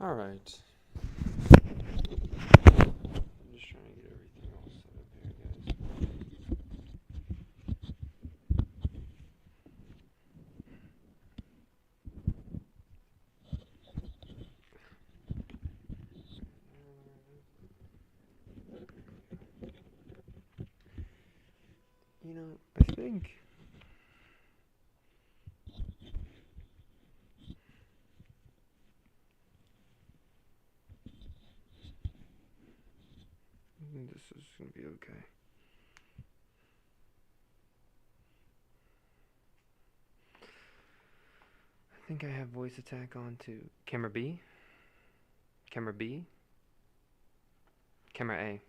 Alright. I'm just trying to get everything all set up here, guys. I think this is gonna be okay. I think I have voice attack on to camera B, camera B, camera A.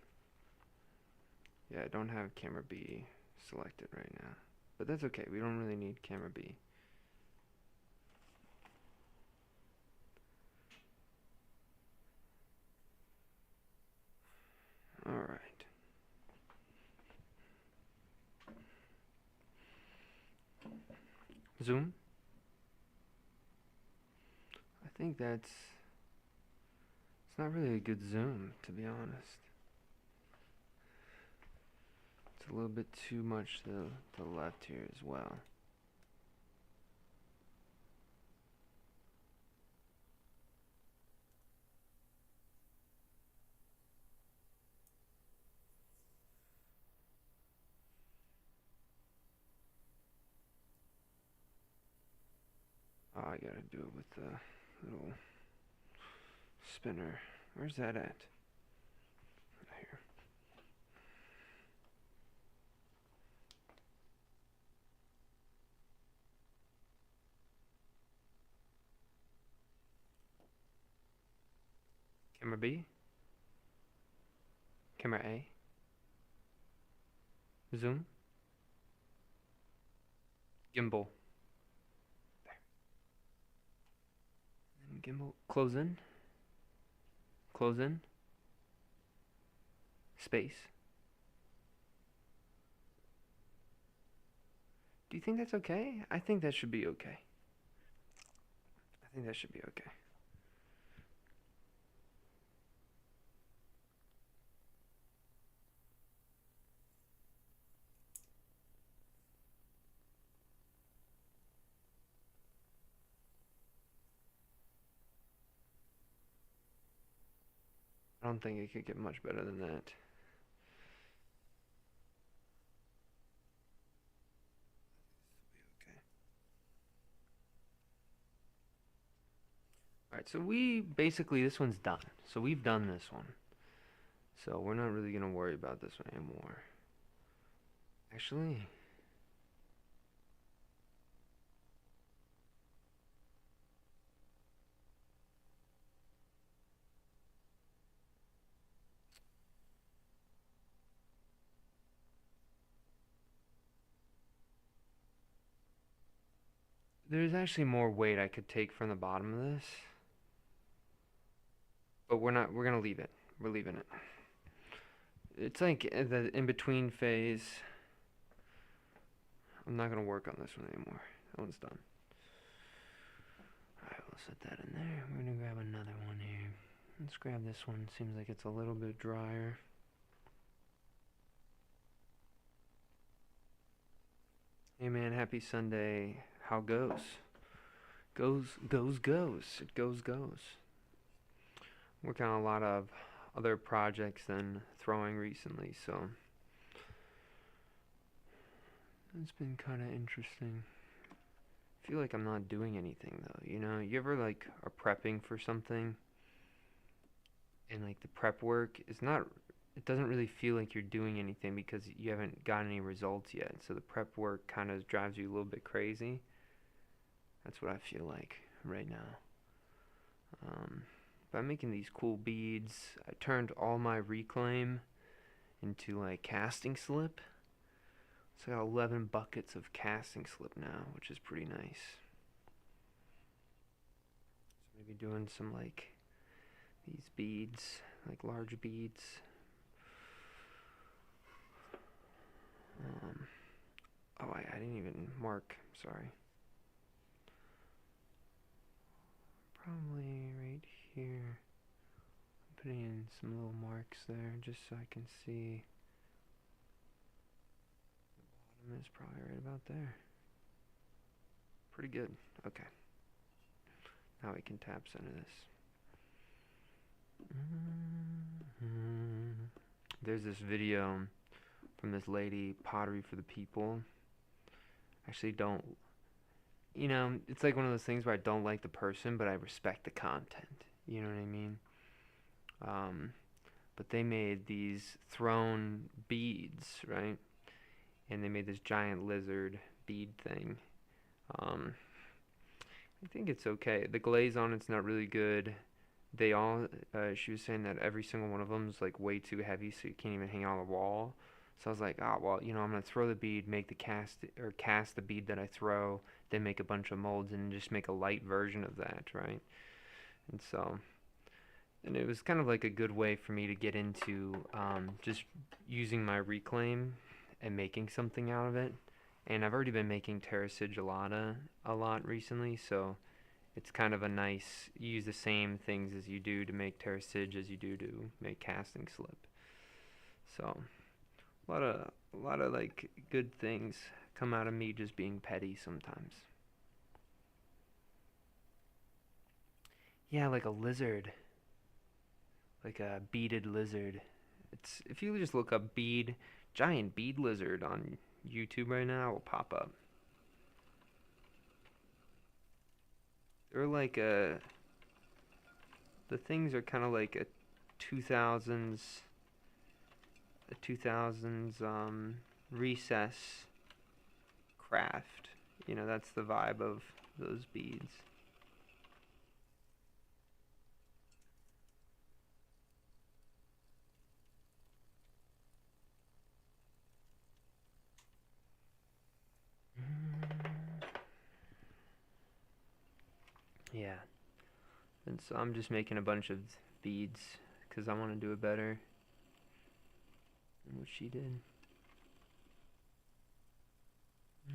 Yeah, I don't have camera B selected right now, but that's okay. We don't really need camera B. Alright. Zoom. I think it's not really a good zoom, to be honest. It's a little bit too much to the left here as well. Oh, I gotta do it with the little spinner. Where's that at? Here. Camera B. Camera A. Zoom. Gimbal. There. And gimbal. Close in. Close in. Space. Do you think that's okay? I think that should be okay. I think that should be okay. I don't think it could get much better than that. Alright, so this one's done. So we've done this one. So we're not really going to worry about this one anymore. Actually, there's actually more weight I could take from the bottom of this. But we're going to leave it. We're leaving it. It's like the in-between phase. I'm not going to work on this one anymore. That one's done. Alright, we'll set that in there. We're going to grab another one here. Let's grab this one. Seems like it's a little bit drier. Hey man, happy Sunday. How goes? Goes. It goes. Working on a lot of other projects than throwing recently, so it's been kind of interesting. I feel like I'm not doing anything though, you know? You ever like are prepping for something and like the prep work is not, it doesn't really feel like you're doing anything because you haven't gotten any results yet, so the prep work kind of drives you a little bit crazy. That's what I feel like right now. By making these cool beads, I turned all my reclaim into like casting slip. So I got 11 buckets of casting slip now, which is pretty nice. So maybe doing some like these beads, like large beads. Oh, I didn't even mark, sorry. Probably right here. I'm putting in some little marks there just so I can see. The bottom is probably right about there. Pretty good. Okay. Now we can tap some of this. There's this video from this lady, Pottery for the People. Actually, don't. It's like one of those things where I don't like the person, but I respect the content. You know what I mean? But they made these throne beads, right? And they made this giant lizard bead thing. I think it's okay. The glaze on it's not really good. She was saying that every single one of them is like way too heavy, so you can't even hang on the wall. So I was like, well, I'm gonna throw the bead, make the cast the bead that I throw, then make a bunch of molds and just make a light version of that, right? And it was kind of like a good way for me to get into just using my reclaim and making something out of it. And I've already been making terra sigillata a lot recently, so it's kind of a nice, you use the same things as you do to make terra sig as you do to make casting slip. So a lot of like good things come out of me just being petty sometimes. Yeah, like a lizard. Like a beaded lizard. It's if you just look up giant bead lizard on YouTube right now, it will pop up. They're like the things are kind of like a 2000s recess craft. That's the vibe of those beads. Yeah. And so I'm just making a bunch of beads because I want to do it better than what she did. I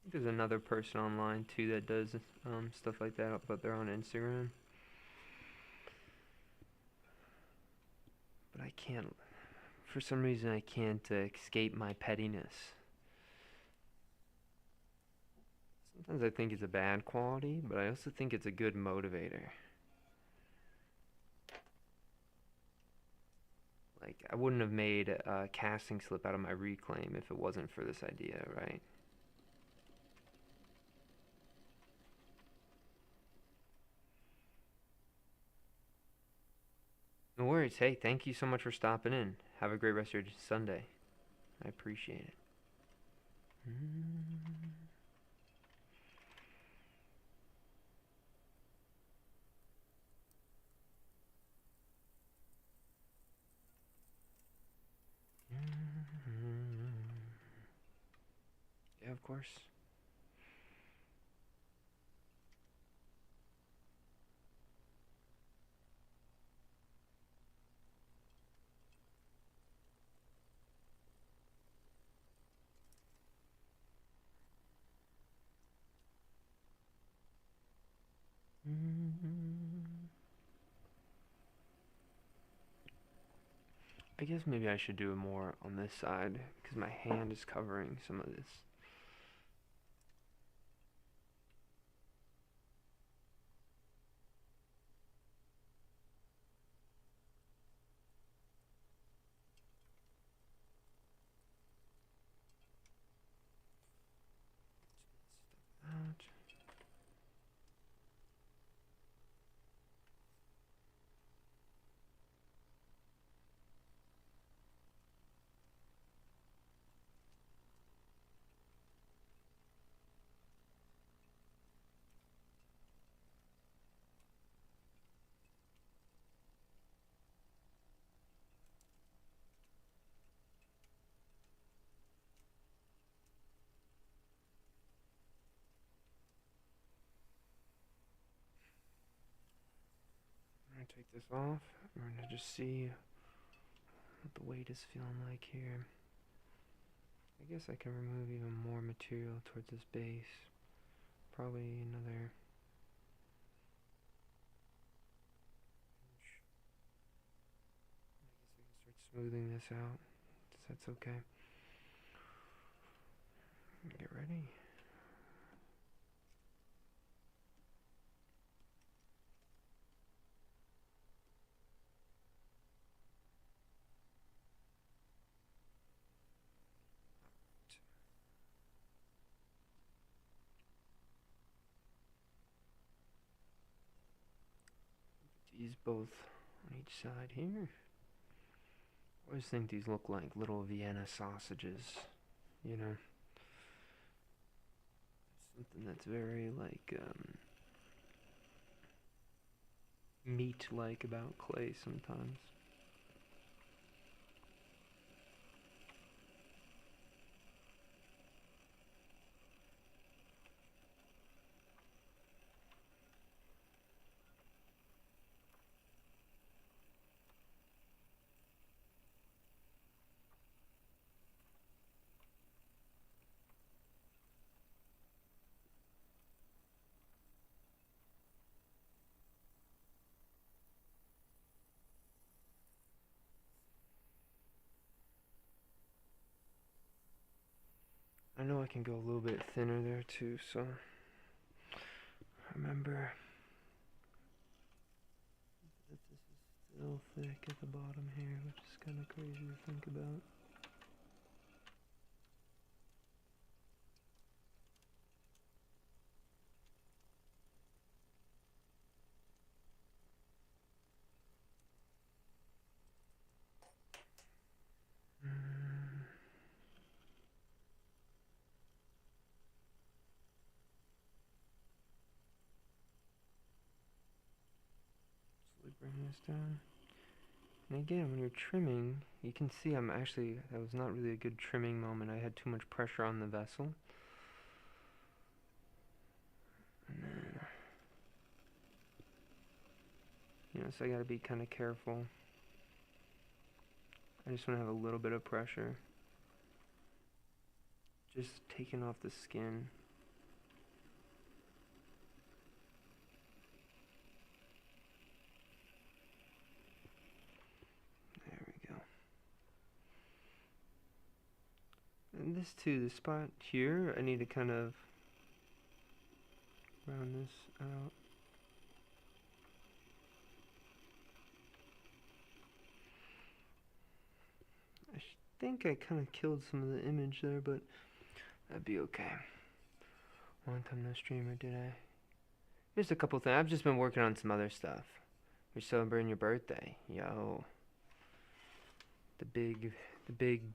think there's another person online too that does stuff like that, but they're on Instagram. But I can't, for some reason, I can't escape my pettiness. Sometimes I think it's a bad quality, but I also think it's a good motivator. Like, I wouldn't have made a casting slip out of my reclaim if it wasn't for this idea, right? No worries. Hey, thank you so much for stopping in. Have a great rest of your Sunday. I appreciate it. Yeah, of course. I guess maybe I should do it more on this side because my hand is covering some of this. Out. I'm gonna take this off. We're gonna just see what the weight is feeling like here. I guess I can remove even more material towards this base. Probably another smoothing this out. That's okay. Get ready. These both on each side here. I always think these look like little Vienna sausages, you know? Something that's very like meat-like about clay sometimes. I know I can go a little bit thinner there too, so remember that this is still thick at the bottom here, which is kind of crazy to think about. Slowly bring this down. And again, when you're trimming, you can see that was not really a good trimming moment. I had too much pressure on the vessel. And then, so I gotta be kind of careful. I just want to have a little bit of pressure. Just taking off the skin. There we go. And this too, the spot here, I need to kind of round this out. I think I kind of killed some of the image there, but that'd be okay. Long time no streamer, did I? Just a couple things. I've just been working on some other stuff. You're celebrating your birthday, yo. The big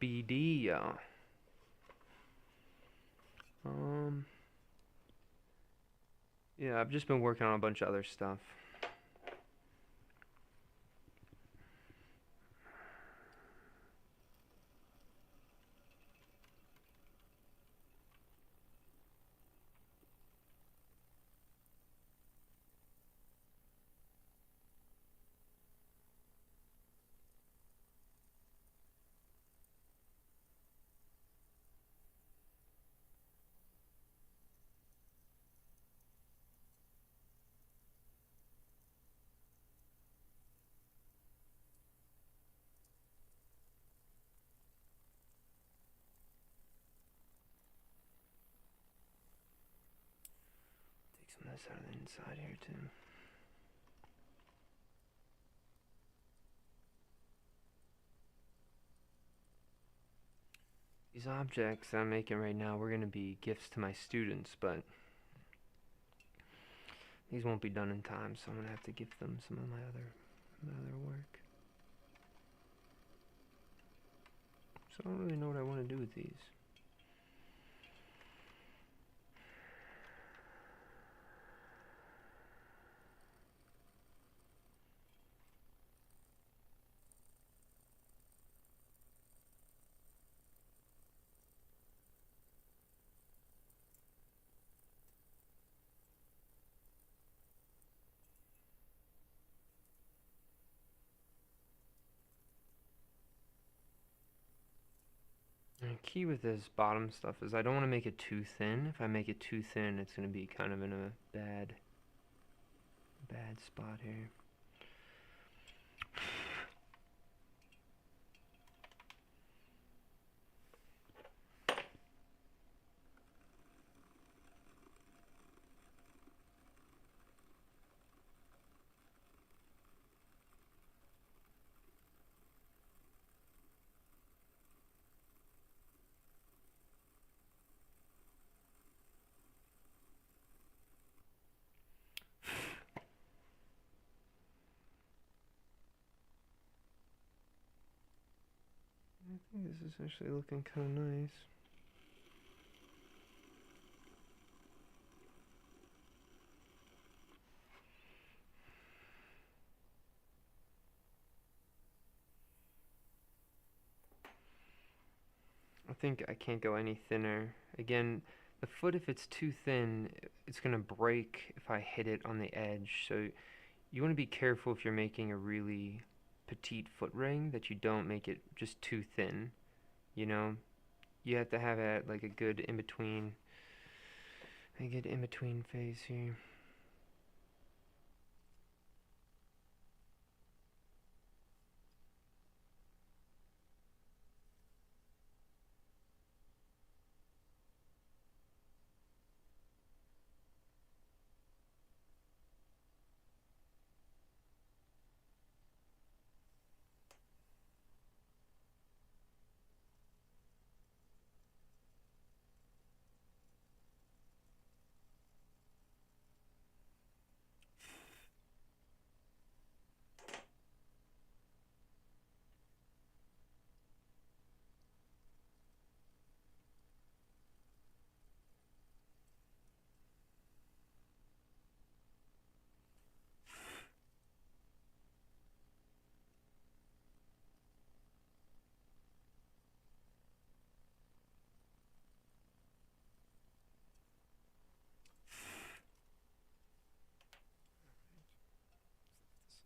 BD, yo. Yeah, I've just been working on a bunch of other stuff. Take some of this out of the inside here too. These objects that I'm making right now were going to be gifts to my students, but these won't be done in time, so I'm going to have to give them some of my other work. So I don't really know what I want to do with these. The key with this bottom stuff is I don't want to make it too thin. If I make it too thin, it's going to be kind of in a bad spot here. think this is actually looking kind of nice. I think I can't go any thinner. Again, the foot, if it's too thin, it's going to break if I hit it on the edge. So you want to be careful if you're making a really petite foot ring that you don't make it just too thin. You know, you have to have like a good in between phase here.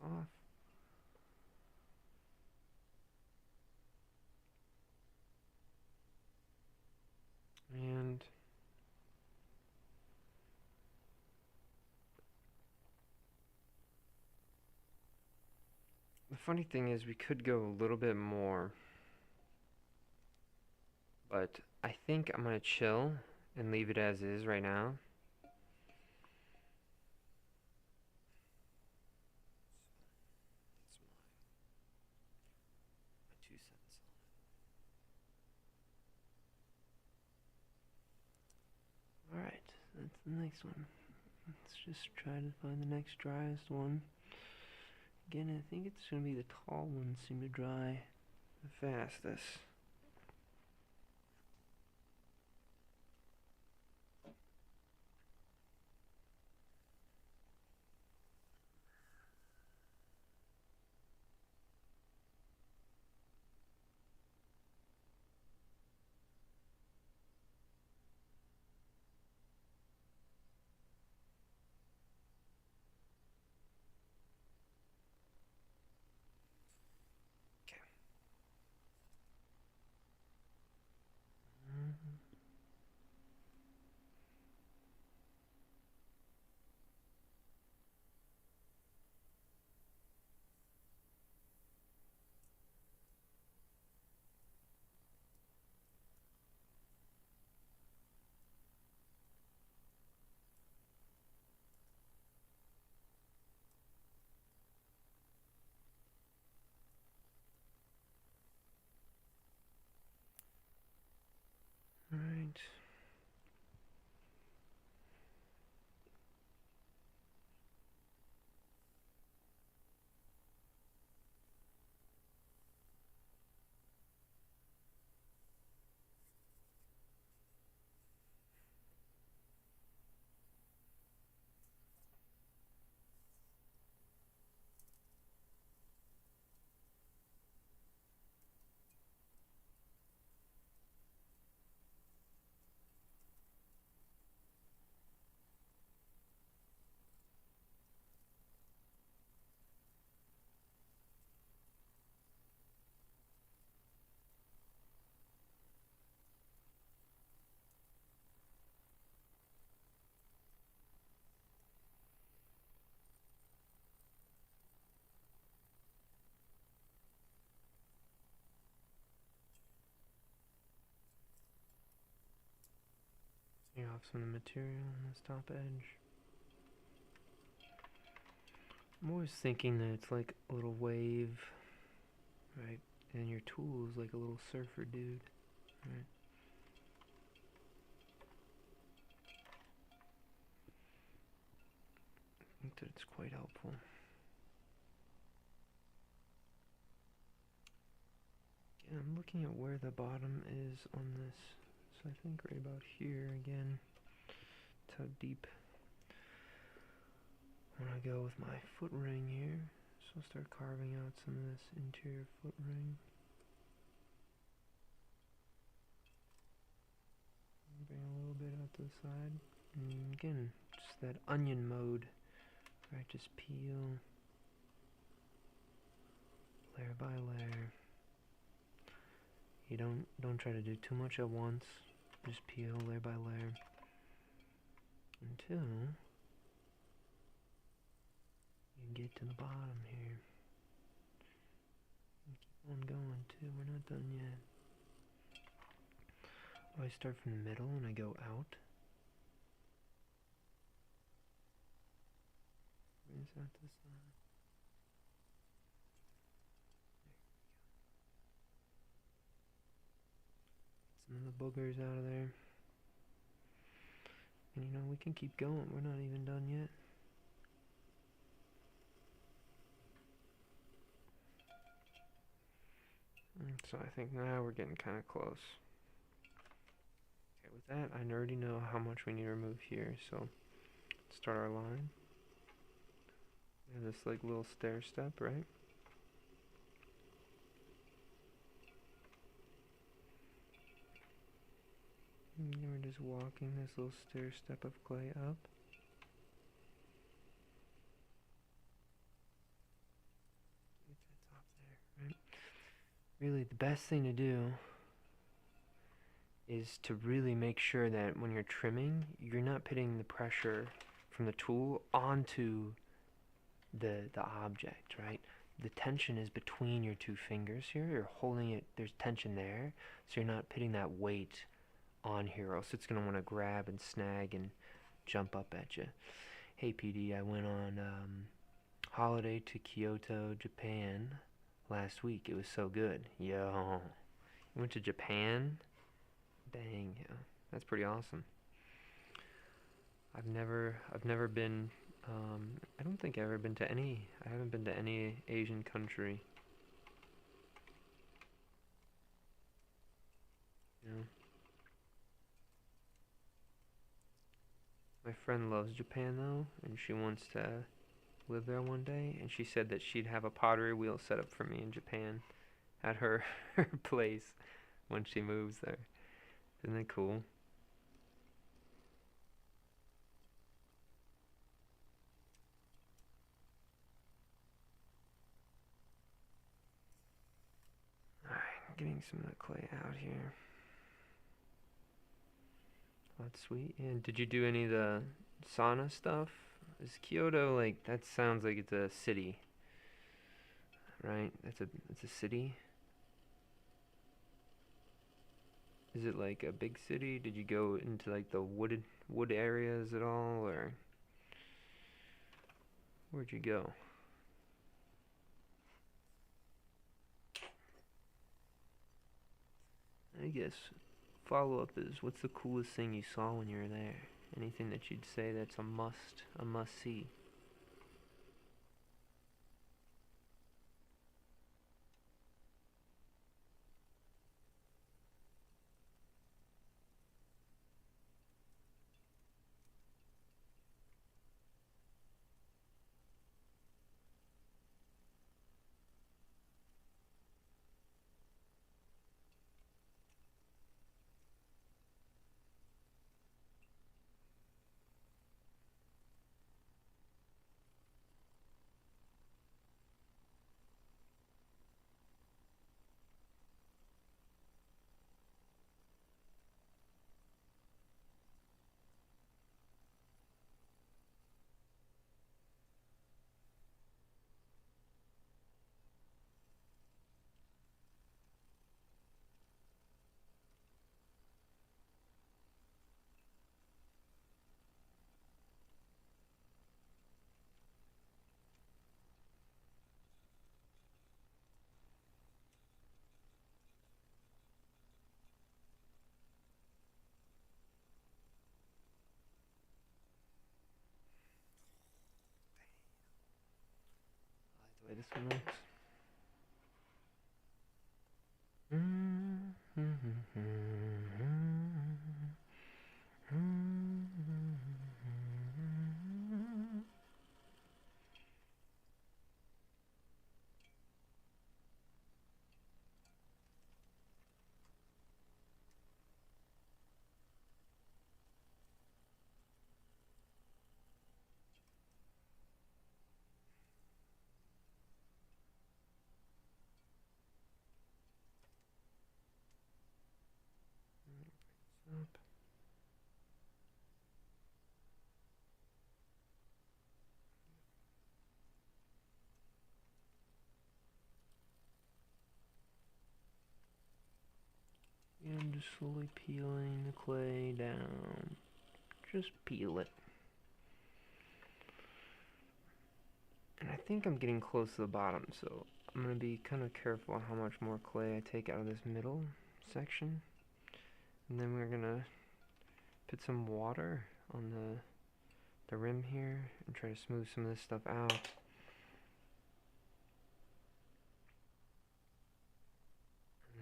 Off. And the funny thing is we could go a little bit more, but I think I'm going to chill and leave it as is right now. That's my 2 cents on it. Alright, that's the next one. Let's just try to find the next driest one. Again, I think it's going to be the tall ones seem to dry the fastest. Okay. Alright. Take off some of the material on this top edge. I'm always thinking that it's like a little wave, right? And your tool is like a little surfer dude, right? I think that it's quite helpful. Yeah, I'm looking at where the bottom is on this. So I think right about here again. That's how deep I want to go with my foot ring here. So I'll start carving out some of this interior foot ring. Bring a little bit out to the side. And again, just that onion mode. Right, just peel layer by layer. You don't try to do too much at once. Just peel layer by layer until you get to the bottom here. And keep on going too. We're not done yet. I start from the middle and I go out. Brings out to the side. Some of the boogers out of there. And you know, we can keep going. We're not even done yet. So I think now we're getting kind of close. Okay, with that, I already know how much we need to remove here. So let's start our line. We have this like little stair step, right? And then we're just walking this little stair step of clay up. Get that top there, right? Really, the best thing to do is to really make sure that when you're trimming, you're not putting the pressure from the tool onto the object, right? The tension is between your two fingers here. You're holding it, there's tension there, so you're not putting that weight on here, else it's going to want to grab and snag and jump up at you. Hey PD, I went on holiday to Kyoto, Japan last week. It was so good. Yo, you went to Japan? Dang, yeah, that's pretty awesome. I've never been. I don't think I've ever been to any. I haven't been to any Asian country. You know, my friend loves Japan though, and she wants to live there one day. And she said that she'd have a pottery wheel set up for me in Japan, at her her place when she moves there. Isn't that cool? Alright, getting some of the clay out here. Oh, that's sweet. And did you do any of the sauna stuff? Is Kyoto like, that sounds like it's a city, right? It's a city. Is it like a big city? Did you go into like the wood areas at all, or where'd you go? I guess follow up is, what's the coolest thing you saw when you were there? Anything that you'd say that's a must see? I like the way this one looks. just slowly peeling the clay down. Just peel it. And I think I'm getting close to the bottom, so I'm going to be kind of careful on how much more clay I take out of this middle section. And then we're going to put some water on the rim here and try to smooth some of this stuff out.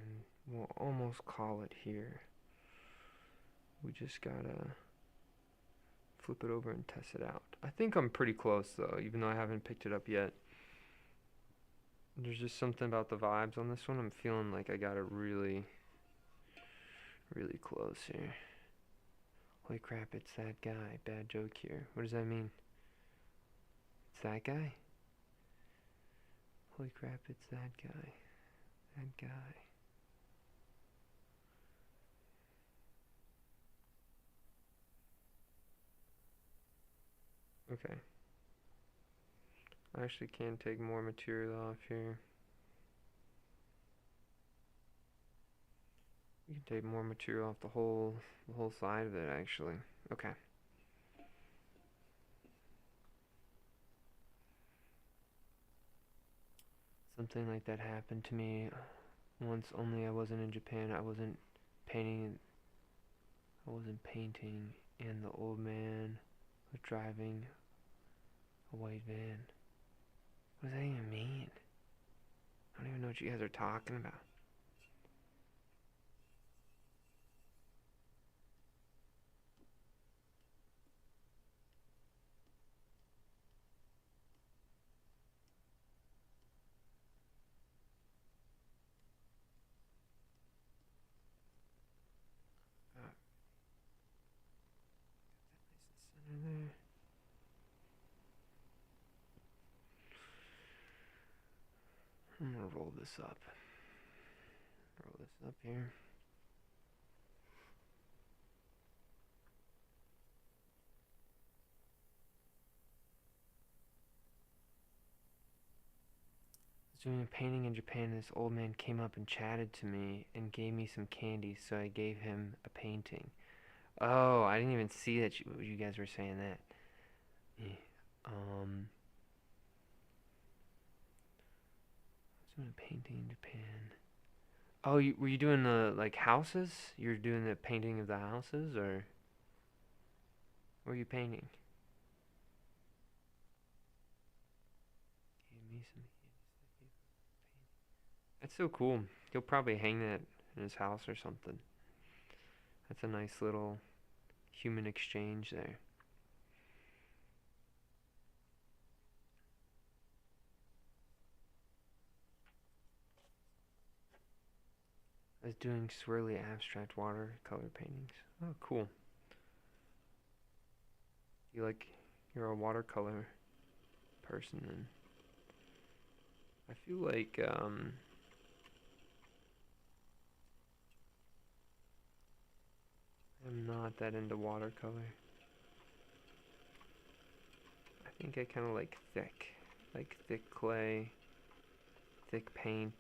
And we'll almost call it here. We just gotta flip it over and test it out. I think I'm pretty close though, even though I haven't picked it up yet. There's just something about the vibes on this one. I'm feeling like I got it really, really close here. Holy crap, it's that guy. Bad joke here. What does that mean? It's that guy? Holy crap, it's that guy. That guy. Okay. I actually can take more material off here. You can take more material off the whole side of it actually. Okay. Something like that happened to me once, only I wasn't in Japan. I wasn't painting, and the old man was driving a white van. What does that even mean? I don't even know what you guys are talking about. There. I'm gonna roll this up. Roll this up here. I was doing a painting in Japan, and this old man came up and chatted to me and gave me some candy, so I gave him a painting. Oh, I didn't even see that you guys were saying that. Yeah. I was doing a painting in Japan. Oh, were you doing the like houses? You were doing the painting of the houses, or what were you painting? Gave me some. That's so cool. He'll probably hang that in his house or something. That's a nice little human exchange there. I was doing swirly abstract watercolor paintings. Oh, cool. You're a watercolor person then. I feel like, I'm not that into watercolor. I think I kind of like thick clay, thick paint.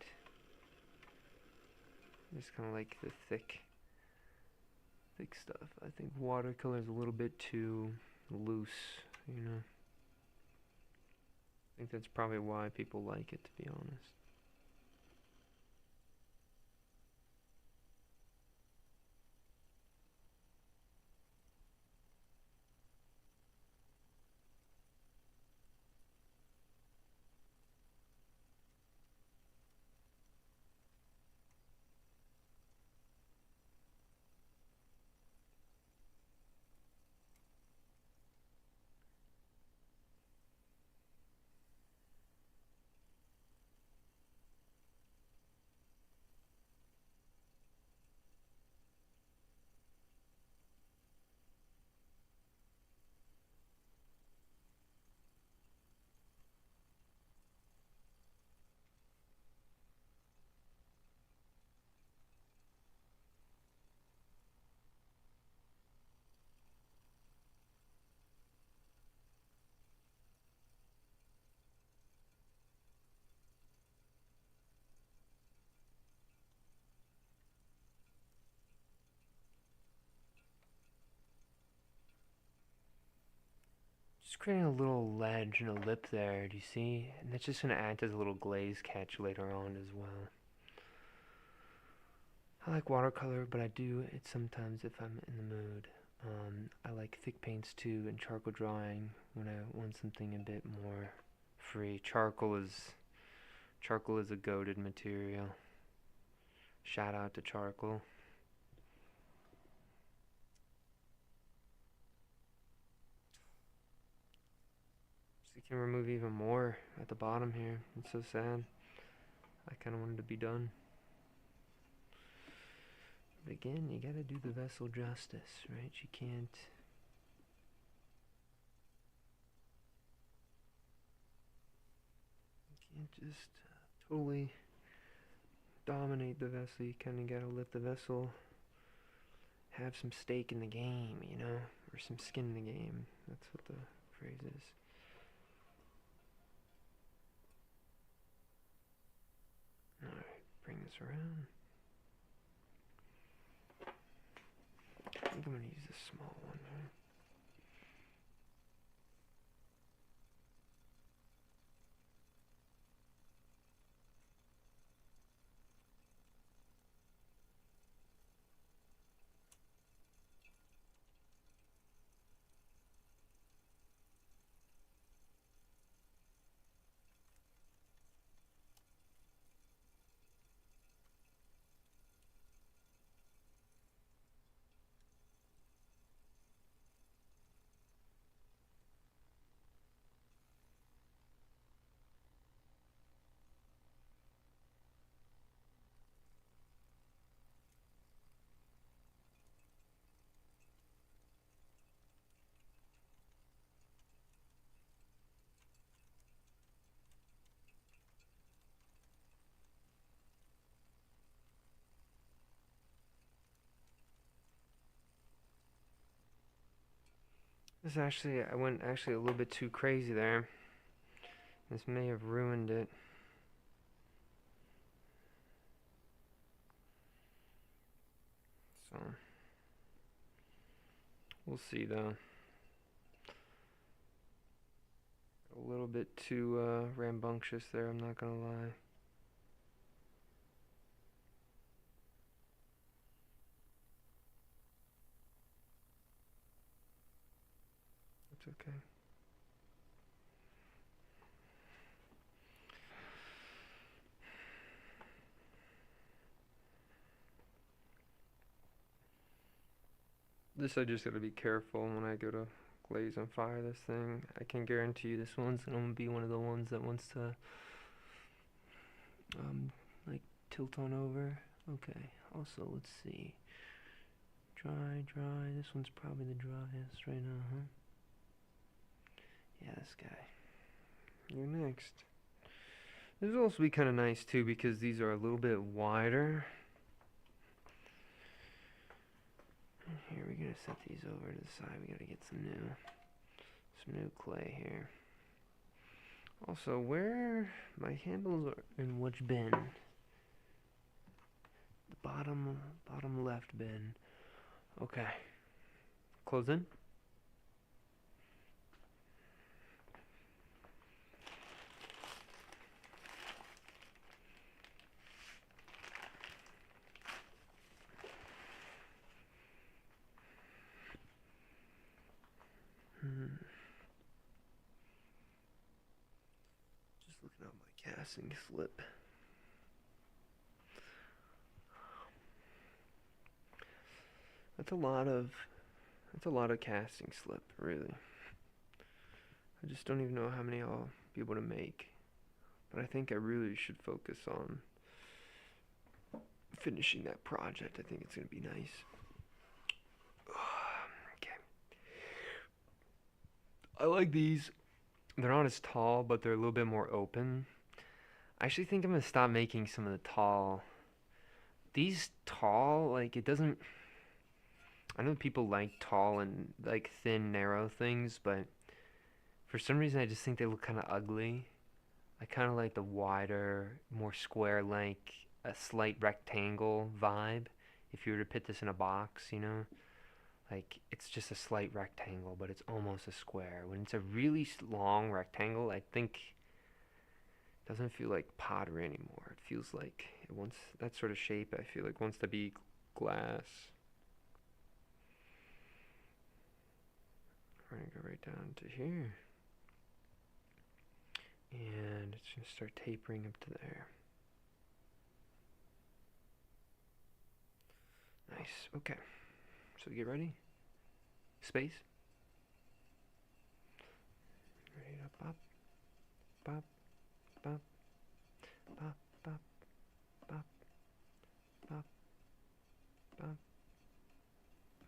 Just kind of like the thick stuff. I think watercolor is a little bit too loose, you know. I think that's probably why people like it, to be honest. Just creating a little ledge and a lip there, do you see? And that's just going to act as a little glaze catch later on as well. I like watercolor, but I do it sometimes if I'm in the mood. I like thick paints too, and charcoal drawing when I want something a bit more free. Charcoal is a goated material. Shout out to charcoal. So you can remove even more at the bottom here. It's so sad. I kind of wanted to be done. But again, you gotta do the vessel justice, right? You can't just totally dominate the vessel. You kind of gotta let the vessel have some stake in the game, you know, or some skin in the game. That's what the phrase is. Alright, bring this around. I think I'm gonna use this small one here. I went actually a little bit too crazy there. This may have ruined it. So, we'll see though. A little bit too rambunctious there, I'm not gonna lie. It's okay. This I just gotta be careful when I go to glaze and fire this thing. I can guarantee you this one's gonna be one of the ones that wants to like tilt on over. Okay, also let's see. Dry. This one's probably the driest right now, huh? Yeah, this guy. You're next. This will also be kind of nice too because these are a little bit wider. And here we're gonna set these over to the side. We gotta get some new clay here. Also, where my handles are in which bin? The bottom left bin. Okay. Close in. Just looking at my casting slip. That's a lot of casting slip, really. I just don't even know how many I'll be able to make. But I think I really should focus on finishing that project. I think it's gonna be nice. Okay. I like these. They're not as tall, but they're a little bit more open. I actually think I'm gonna stop making some of the tall. These tall, like it doesn't. I know people like tall and like thin, narrow things, but for some reason I just think they look kind of ugly. I kind of like the wider, more square, like a slight rectangle vibe. If you were to put this in a box, you know. like it's just a slight rectangle, but it's almost a square. When it's a really long rectangle, I think it doesn't feel like pottery anymore. It feels like it wants that sort of shape. I feel like wants to be glass. We're gonna go right down to here, and it's gonna start tapering up to there. Nice. Okay. So get ready. Space. Ready to pop, pop, pop, pop, pop, pop, pop, pop,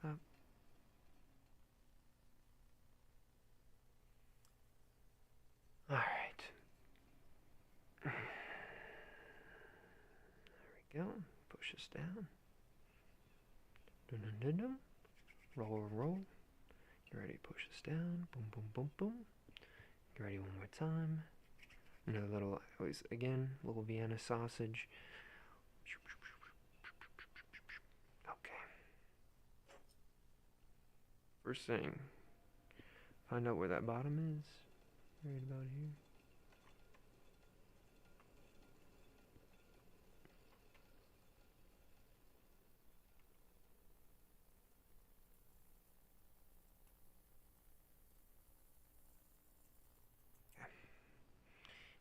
pop. All right. There we go. Push this down. Dun dun dun dun. Roll, roll. You ready? Push this down. Boom, boom, boom, boom. You ready? One more time. Another little, always again, little Vienna sausage. Okay. First thing, find out where that bottom is. Right about here.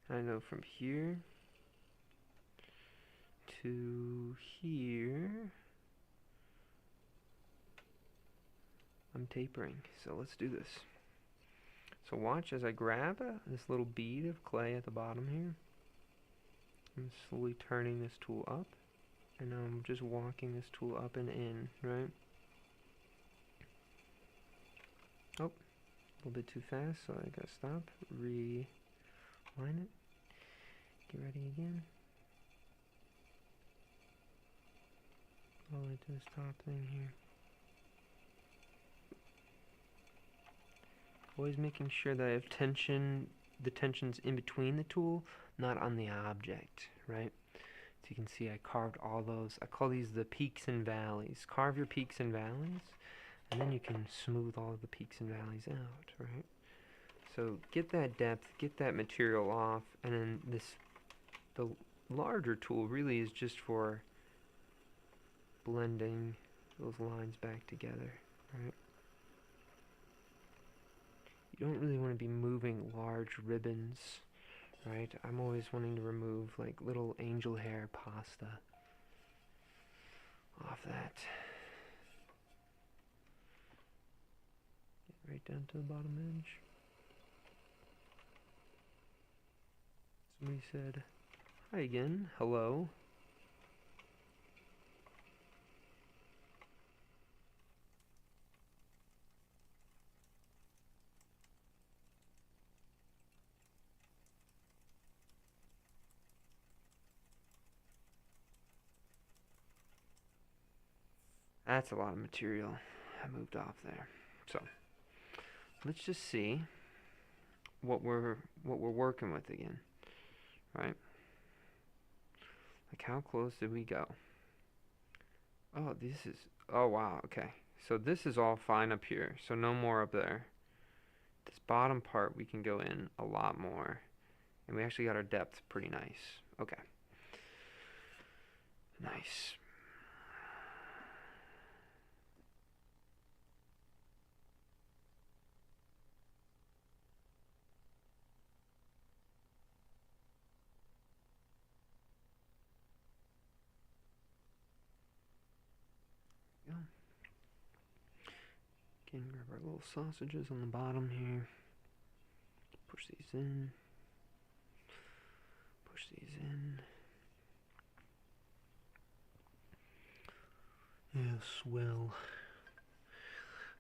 I know from here to here, I'm tapering. So let's do this. So watch as I grab this little bead of clay at the bottom here. I'm slowly turning this tool up, and I'm just walking this tool up and in, right? Oh, a little bit too fast, so I gotta stop, reline it, get ready again. All the way to this top thing here. Always making sure that I have tension, the tension's in between the tool, not on the object, right? So you can see I carved all those. I call these the peaks and valleys. Carve your peaks and valleys, and then you can smooth all the peaks and valleys out, right? So get that depth, get that material off, and then the larger tool really is just for blending those lines back together, right? You don't really want to be moving large ribbons, right? I'm always wanting to remove like little angel hair pasta off that. Get right down to the bottom edge. Somebody said, hi again, hello. That's a lot of material I moved off there. So let's just see what we're working with again, right? Like how close did we go? Oh, this is, oh wow, okay. So this is all fine up here, so no more up there. This bottom part we can go in a lot more, and we actually got our depth pretty nice. Okay. Nice. Yeah. Again, grab our little sausages on the bottom here. Push these in. Push these in. Yes, well,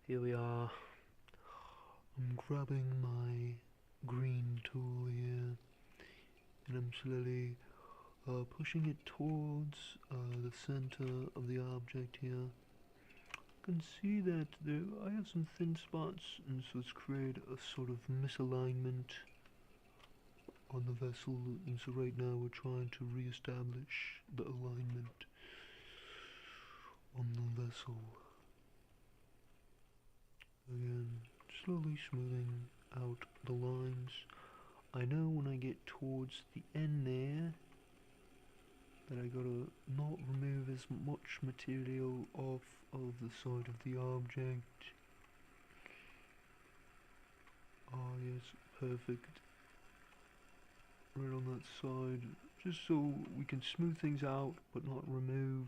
here we are. I'm grabbing my green tool here, and I'm slowly pushing it towards the center of the object here. You can see that I have some thin spots, and so it's created a sort of misalignment on the vessel, and so right now we're trying to re-establish the alignment on the vessel. Again, slowly smoothing out the lines. I know when I get towards the end there that I gotta not remove as much material off of the side of the object. Ah yes, perfect. Right on that side, just so we can smooth things out but not remove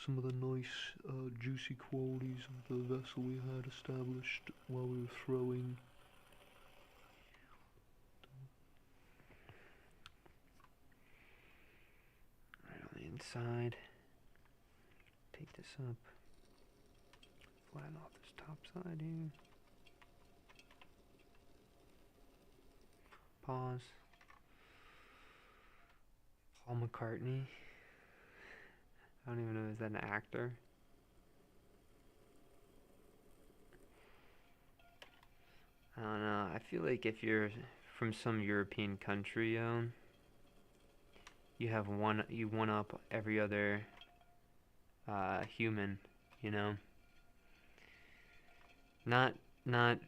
some of the nice juicy qualities of the vessel we had established while we were throwing. Right on the inside. Take this up. Flatten off this top side here. Pause. Paul McCartney. I don't even know, is that an actor? I don't know. I feel like if you're from some European country, you one up every other human, you know? Not not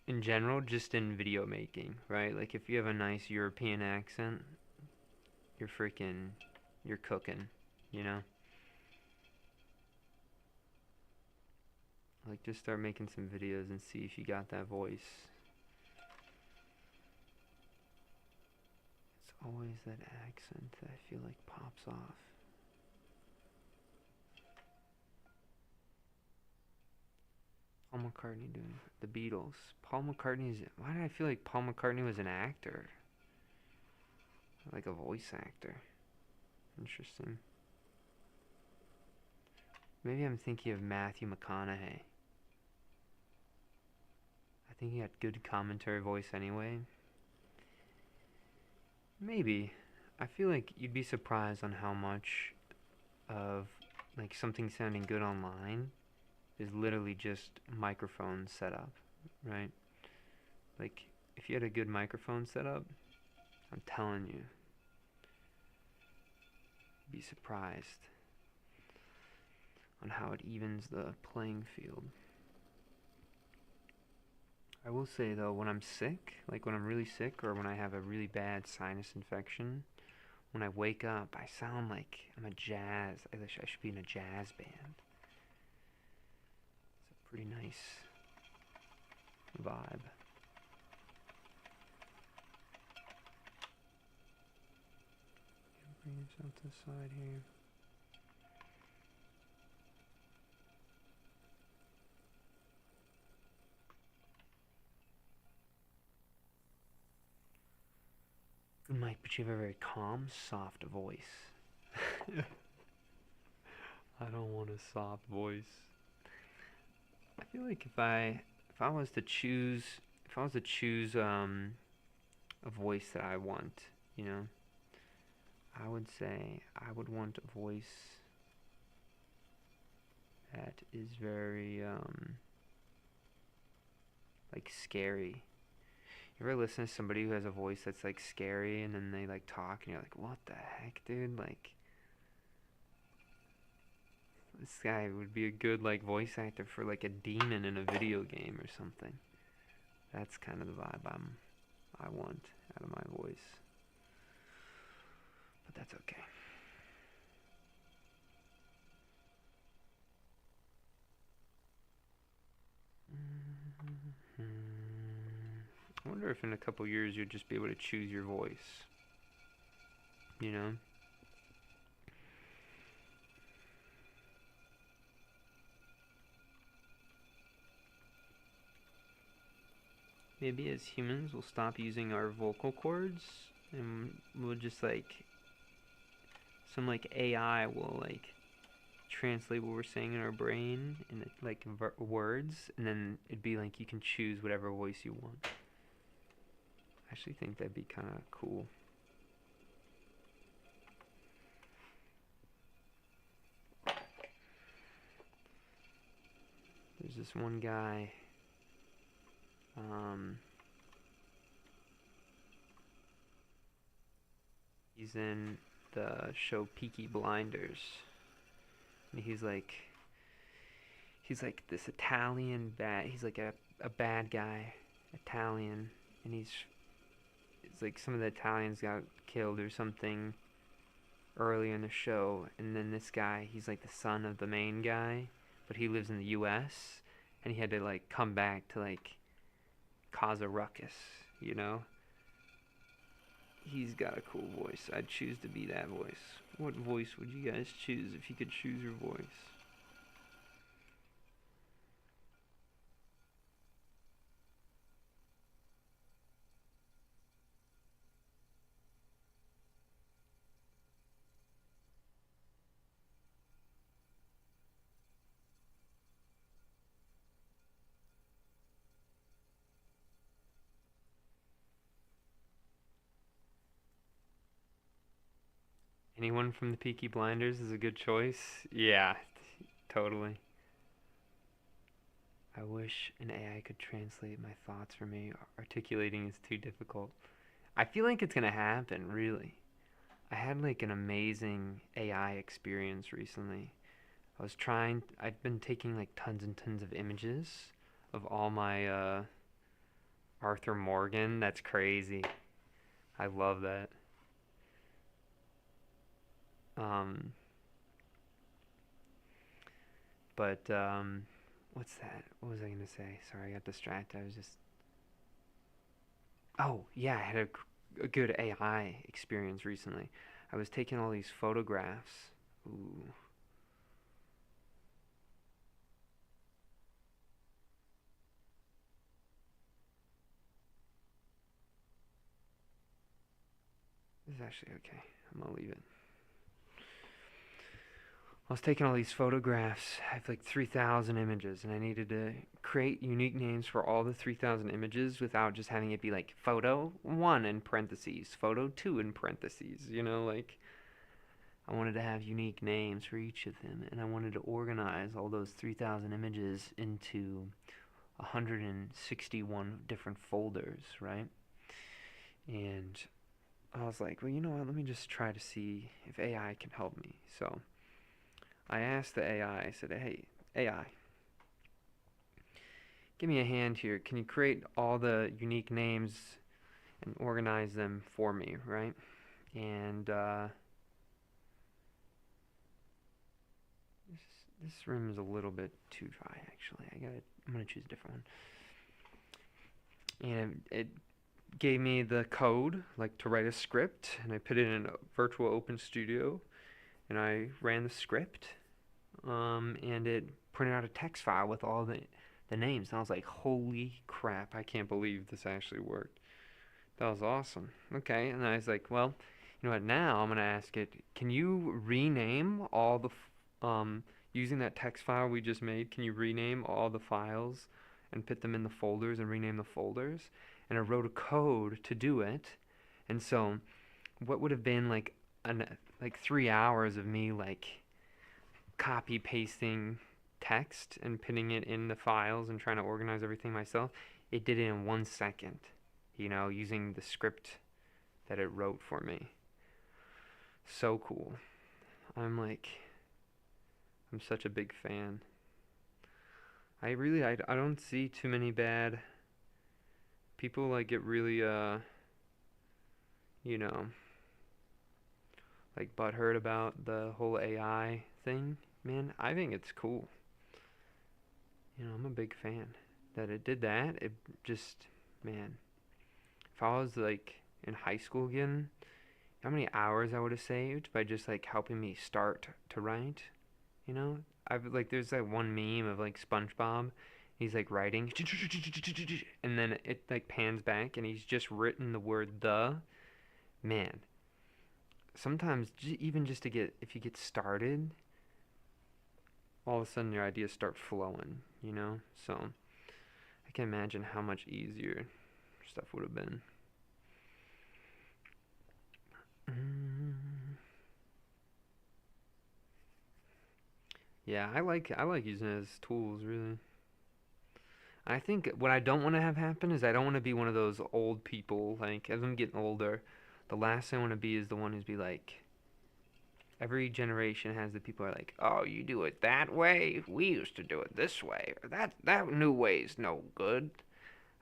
in general, just in video making, right? Like if you have a nice European accent, you're freaking you're cooking, you know? Like just start making some videos and see if you got that voice. It's always that accent that I feel like pops off. Paul McCartney doing the Beatles. Paul McCartney's. Why did I feel like Paul McCartney was an actor? Like a voice actor. Interesting. Maybe I'm thinking of Matthew McConaughey. I think he had good commentary voice anyway. Maybe. I feel like you'd be surprised on how much of like something sounding good online is literally just microphone setup, right? Like if you had a good microphone setup, I'm telling you, you'd be surprised on how it evens the playing field. I will say though, when I'm sick, like when I'm really sick or when I have a really bad sinus infection, when I wake up, I sound like I'm a jazz. I should be in a jazz band. It's a pretty nice vibe. Bring this out to the side here. Good mic, but you have a very calm, soft voice. I don't want a soft voice. I feel like if I was to choose a voice that I want, you know, I would say I would want a voice that is very like scary. You ever listen to somebody who has a voice that's like scary and then they like talk and you're like, what the heck, dude? Like this guy would be a good like voice actor for like a demon in a video game or something. That's kind of the vibe I want out of my voice. But that's okay. I wonder if in a couple years you'll just be able to choose your voice. You know? Maybe as humans we'll stop using our vocal cords and we'll just like some like AI will like translate what we're saying in our brain in like words, and then it'd be like you can choose whatever voice you want. I actually think that'd be kind of cool. There's this one guy. He's in the show Peaky Blinders. And He's like this Italian bad. He's like a bad guy, Italian, and it's like some of the Italians got killed or something early in the show, and then this guy, he's like the son of the main guy, but he lives in the U.S. and he had to like come back to like cause a ruckus, you know. He's got a cool voice. I'd choose to be that voice. What voice would you guys choose if you could choose your voice? Anyone from the Peaky Blinders is a good choice. Yeah, totally. I wish an AI could translate my thoughts for me. Articulating is too difficult. I feel like it's gonna happen, really. I had like an amazing AI experience recently. I've been taking like tons and tons of images of all my Arthur Morgan. That's crazy. I love that. Um, but what's that? What was I gonna say? Sorry, I got distracted. I was just. Oh, yeah, I had a good AI experience recently. I was taking all these photographs. Ooh, this is actually okay. I'm gonna leave it. I was taking all these photographs. I have like 3,000 images, and I needed to create unique names for all the 3,000 images without just having it be like photo 1 in parentheses, photo 2 in parentheses. Like I wanted to have unique names for each of them, and I wanted to organize all those 3,000 images into 161 different folders, right? And I was like, well, you know what? Let me just try to see if AI can help me. So I asked the AI, I said, hey, AI, give me a hand here. Can you create all the unique names and organize them for me, right? And this room is a little bit too dry, actually. I'm gonna choose a different one. And it gave me the code, like to write a script, and I put it in a virtual open studio, and I ran the script, and it printed out a text file with all the names. And I was like, holy crap, I can't believe this actually worked. That was awesome. Okay, and I was like, well, you know what? Now I'm gonna ask it. Can you rename all using that text file we just made? Can you rename all the files and put them in the folders and rename the folders? And I wrote a code to do it. And so, what would have been like 3 hours of me like copy pasting text and putting it in the files and trying to organize everything myself, it did it in 1 second, using the script that it wrote for me. So cool. I'm like, I'm such a big fan. I don't see too many bad people like get really, you know, like butthurt about the whole AI thing. Man, I think it's cool. I'm a big fan that it did that. It just, man, if I was like in high school again, how many hours I would have saved by just like helping me start to write, you know? I've like there's that one meme of like SpongeBob. He's like writing and then it like pans back and he's just written the word the. Man, sometimes even just to get if you get started, all of a sudden your ideas start flowing. So I can imagine how much easier stuff would have been. Mm. Yeah, I like using it as tools really. I think what I don't want to have happen is I don't want to be one of those old people. Like as I'm getting older, the last thing I want to be is the one who's be like every generation has the people who are like, "Oh, you do it that way? We used to do it this way. Or that new way's no good."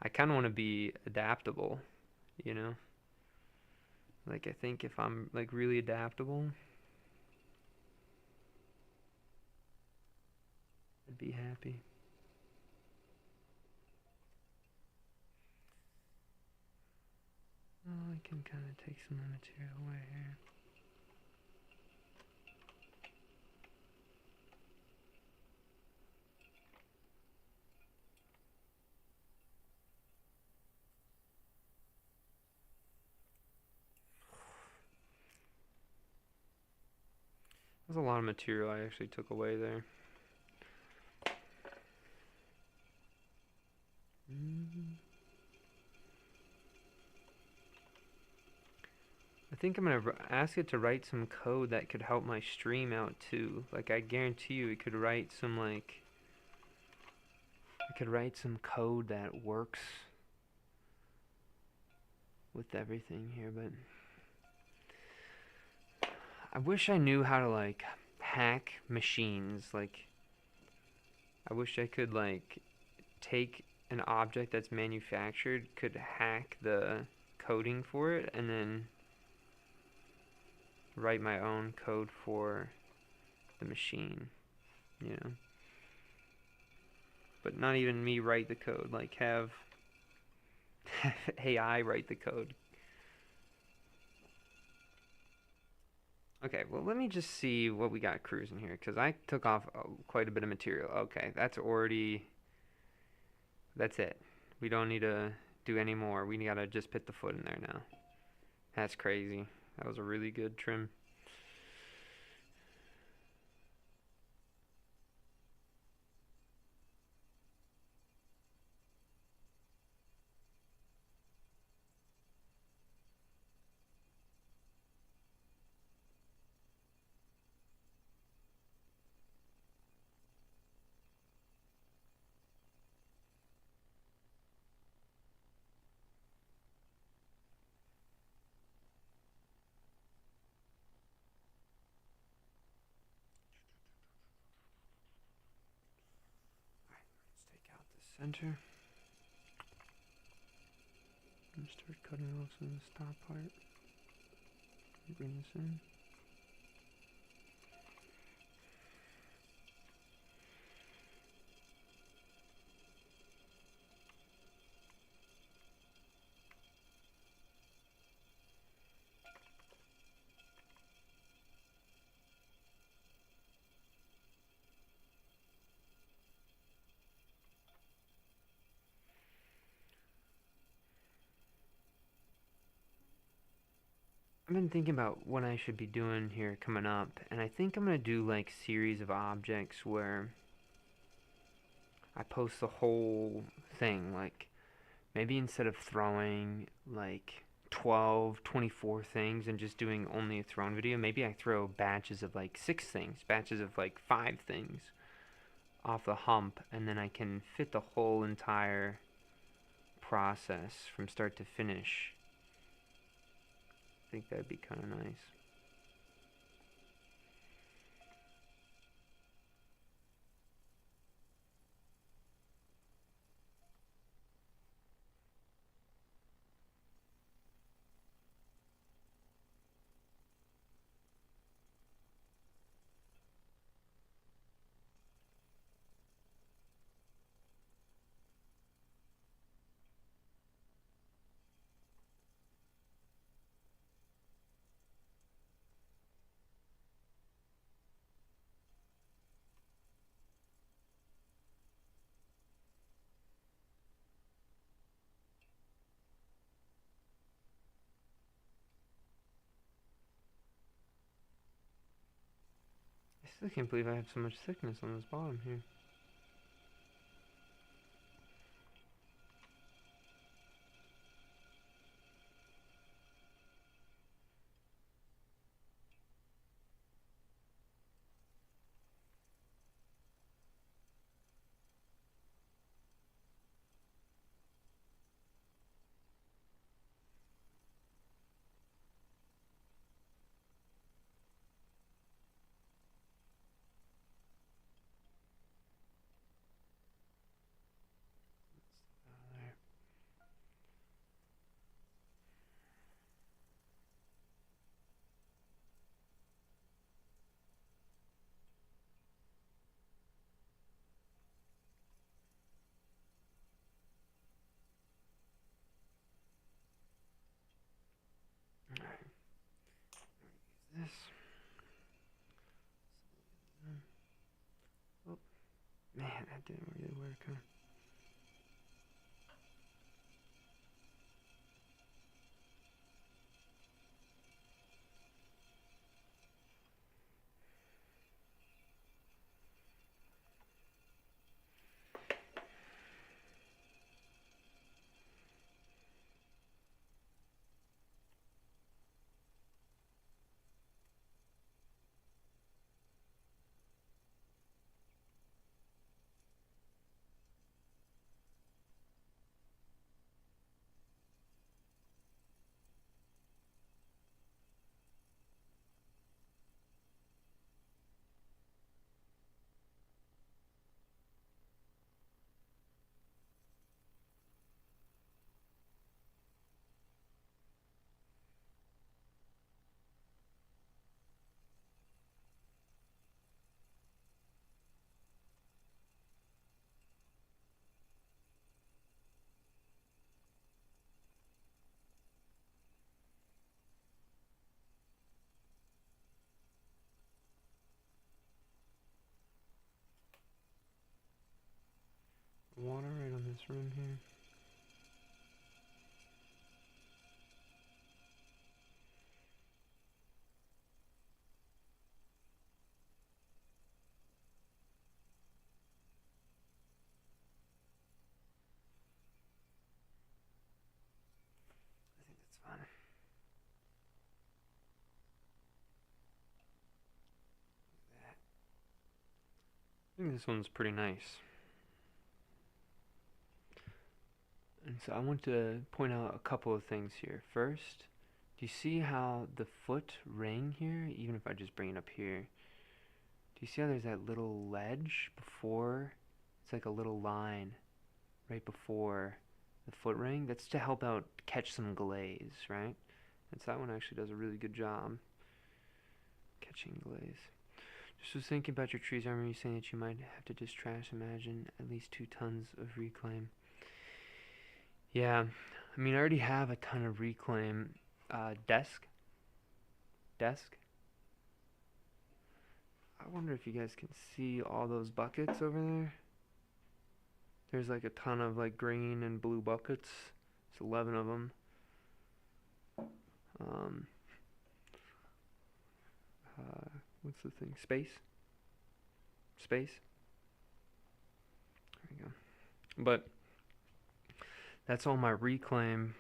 I kind of want to be adaptable, you know? Like I think if I'm like really adaptable, I'd be happy. Oh, I can kind of take some of the material away here. There's a lot of material I actually took away there. Mm. I think I'm gonna ask it to write some code that could help my stream out too. Like I guarantee you, it could write some like I could write some code that works with everything here, but I wish I knew how to like hack machines. Like I wish I could like take an object that's manufactured, could hack the coding for it, and then write my own code for the machine, you know. But not even me write the code, like have AI write the code. Okay, well let me just see what we got cruising here, because I took off quite a bit of material. Okay, that's it. We don't need to do any more. We gotta just put the foot in there now. That's crazy. That was a really good trim. Let's take out the center and start cutting off some of the stop part. Bring this in. I've been thinking about what I should be doing here coming up, and I think I'm gonna do like series of objects where I post the whole thing. Like maybe instead of throwing like 12, 24 things and just doing only a thrown video, maybe I throw batches of like 6 things, batches of like 5 things off the hump, and then I can fit the whole entire process from start to finish. I think that'd be kind of nice. I still can't believe I have so much thickness on this bottom here. That didn't really work, huh? Water right on this rim here. I think that's fine. I think this one's pretty nice. And so I want to point out a couple of things here. First, do you see how the foot ring here, even if I just bring it up here, do you see how there's that little ledge before? It's like a little line right before the foot ring. That's to help out catch some glaze, right? And so that one actually does a really good job catching glaze. Just was thinking about your trees. I remember you saying that you might have to just trash, imagine, at least 2 tons of reclaim. Yeah, I mean, I already have a ton of reclaim. Desk? Desk? I wonder if you guys can see all those buckets over there. There's like a ton of like green and blue buckets. It's 11 of them. Um, what's the thing? Space? Space? There we go. But that's all my reclaim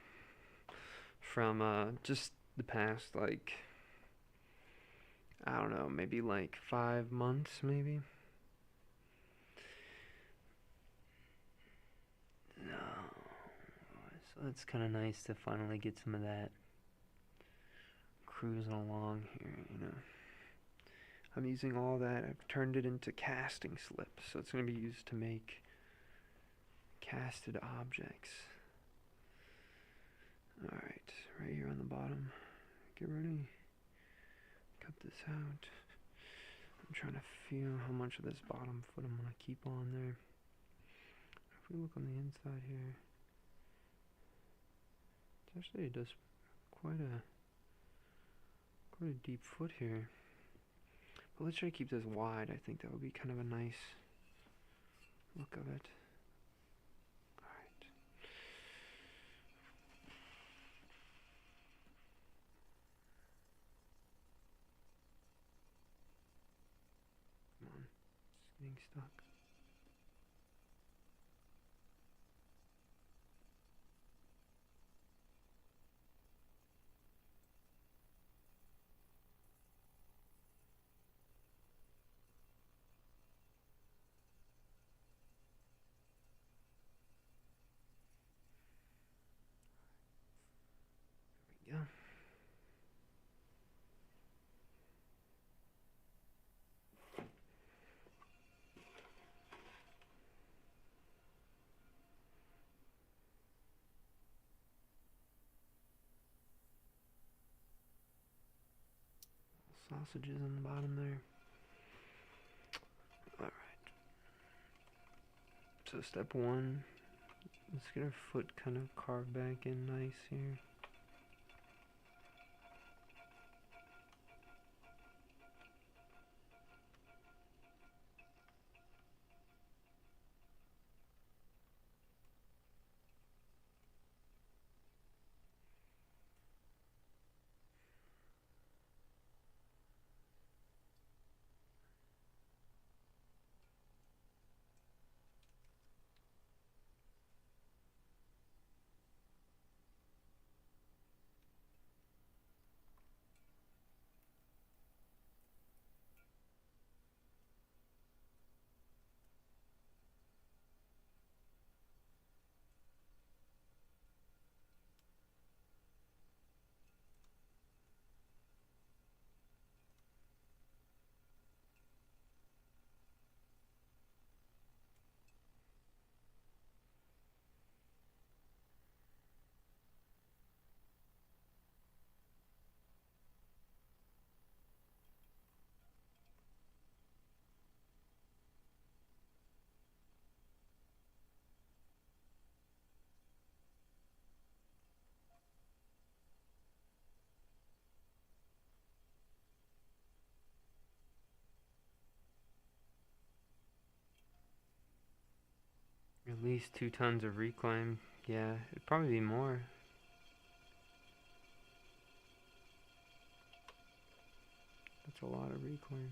from just the past, like, I don't know, maybe like 5 months, maybe. No. So it's kind of nice to finally get some of that cruising along here, you know. I'm using all that. I've turned it into casting slips, so it's going to be used to make casted objects. Alright, right here on the bottom. Get ready. Cut this out. I'm trying to feel how much of this bottom foot I'm going to keep on there. If we look on the inside here, it does quite a deep foot here. But let's try to keep this wide. I think that would be kind of a nice look of it. Alright. Come on. It's getting stuck. There we go. Sausages on the bottom there. Alright. So step 1, let's get our foot kind of carved back in nice here. At least 2 tons of reclaim. Yeah, it'd probably be more. That's a lot of reclaim.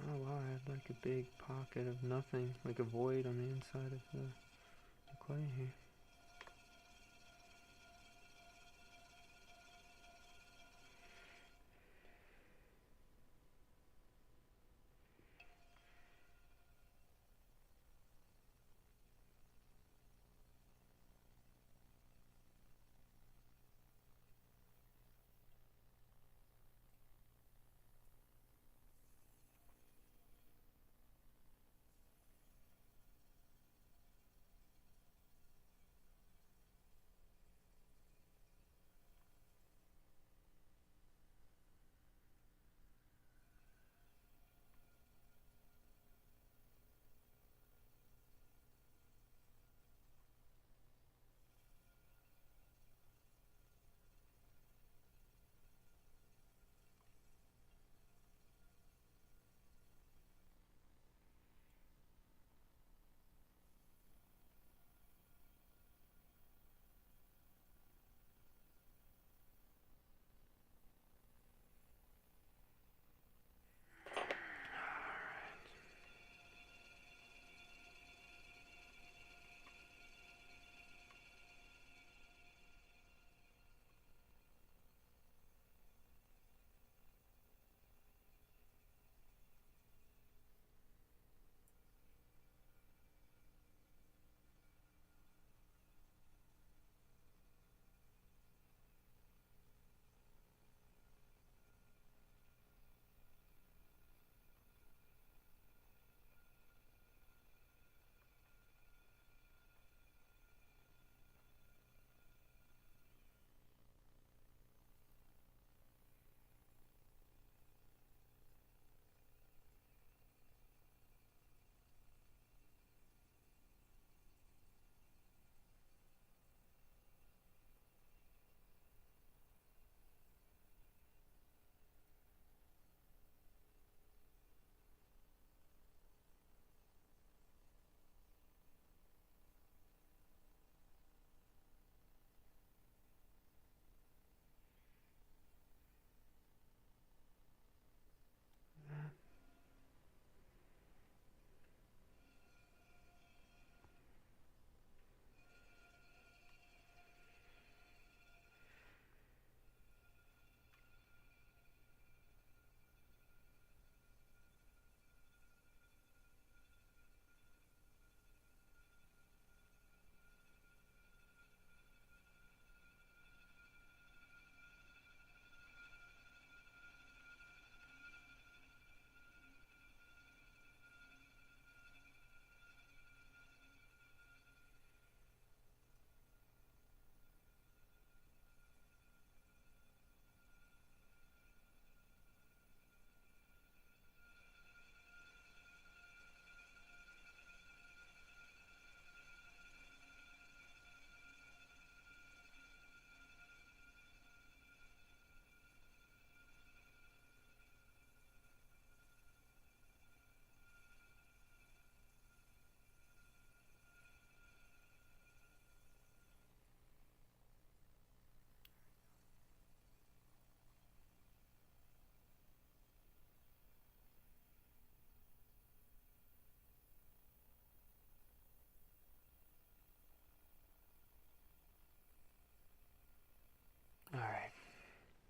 Oh wow, I had like a big pocket of nothing, like a void on the inside of the clay here.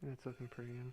That's looking pretty good.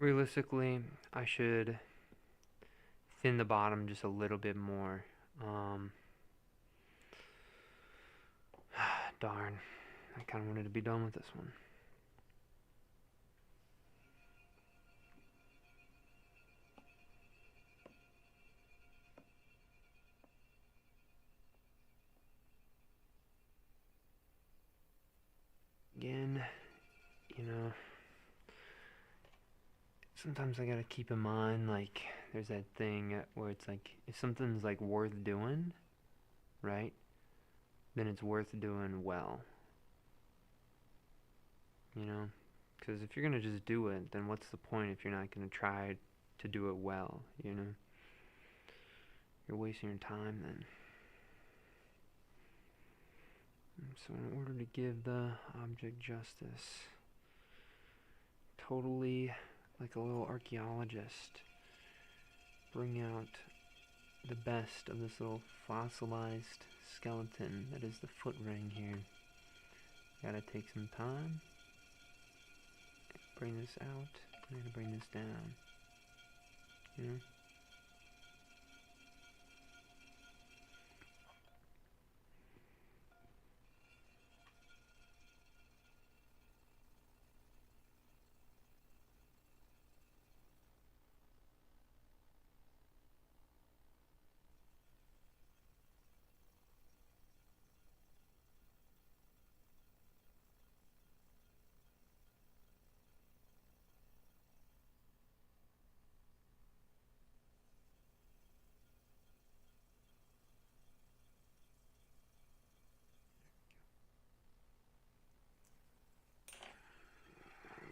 Realistically, I should thin the bottom just a little bit more. Um, Darn. I kind of wanted to be done with this one. Again, you know, sometimes I gotta keep in mind, like, there's that thing where it's like, if something's, like, worth doing, right, then it's worth doing well, you know? Because if you're gonna just do it, then what's the point if you're not gonna try to do it well, you know? You're wasting your time then. So in order to give the object justice, totally like a little archaeologist, bring out the best of this little fossilized skeleton that is the foot ring here. Gotta take some time. Bring this out. I'm gonna bring this down. You know?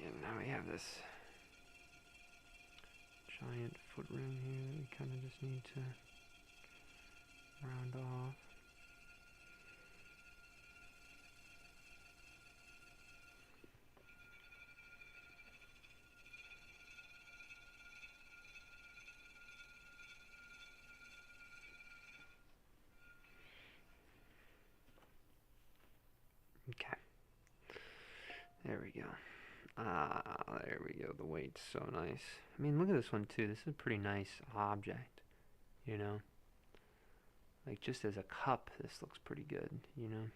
And now we have this giant foot ring here that we kind of just need to round off. Okay, there we go. There we go. The weight's so nice. I mean, look at this one too. This is a pretty nice object, you know? Like, just as a cup, this looks pretty good, you know?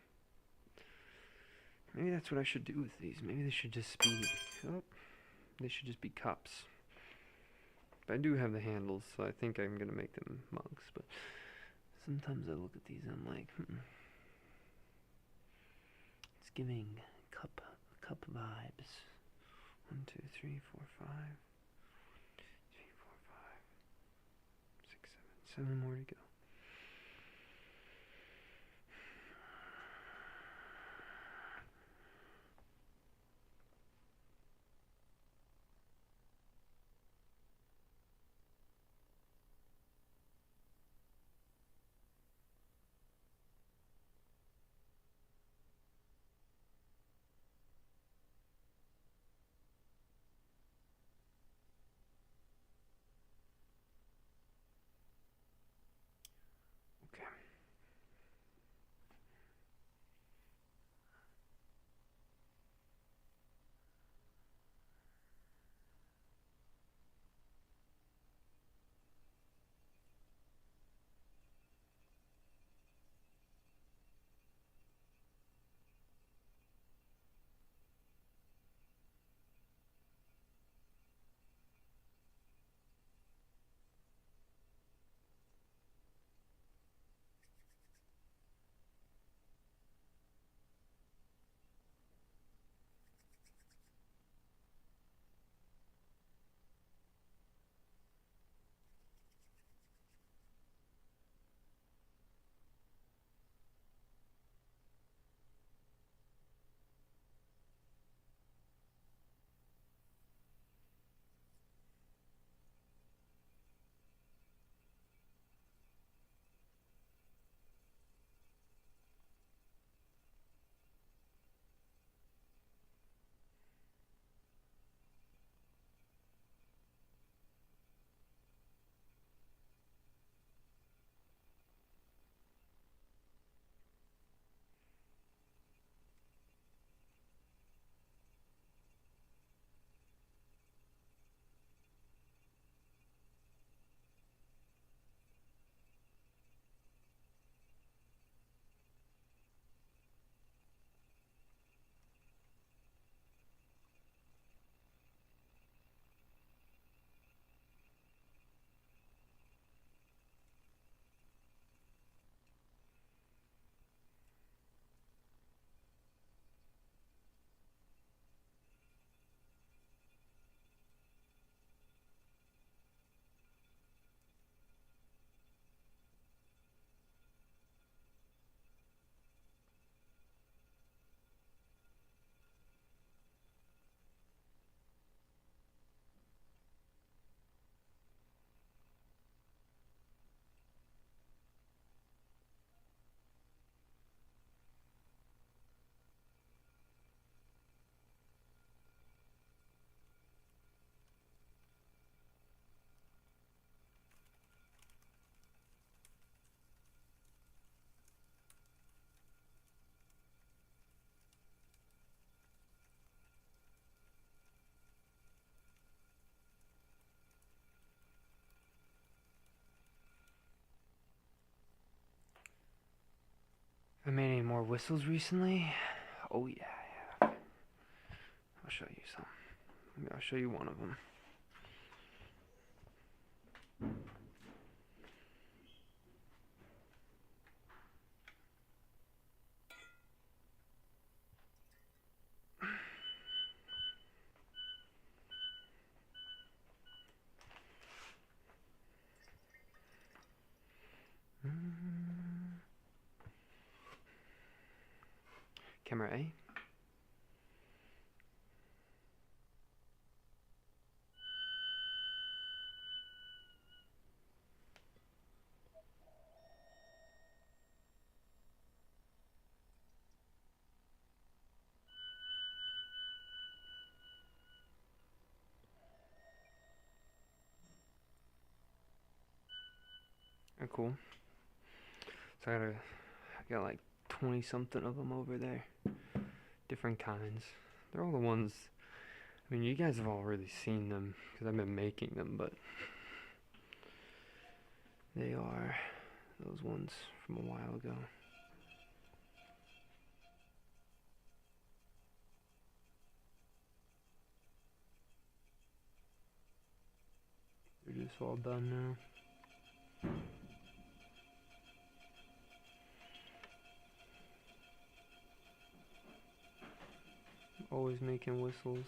Maybe that's what I should do with these. Maybe they should just be, oh, they should just be cups. But I do have the handles, so I think I'm gonna make them mugs. But sometimes I look at these and I'm like, it's giving cup vibes. 1, 2, 3, 4, 5. 3, 4, 5, 6, 7. 7 more to go. I made any more whistles recently? Oh yeah, I have. I'll show you some. Maybe I'll show you one of them. Camera A. They're cool. So I got like 20 something of them over there. Different kinds. They're all the ones. I mean, you guys have already seen them because I've been making them, but they are those ones from a while ago. They're just all done now. Always making whistles.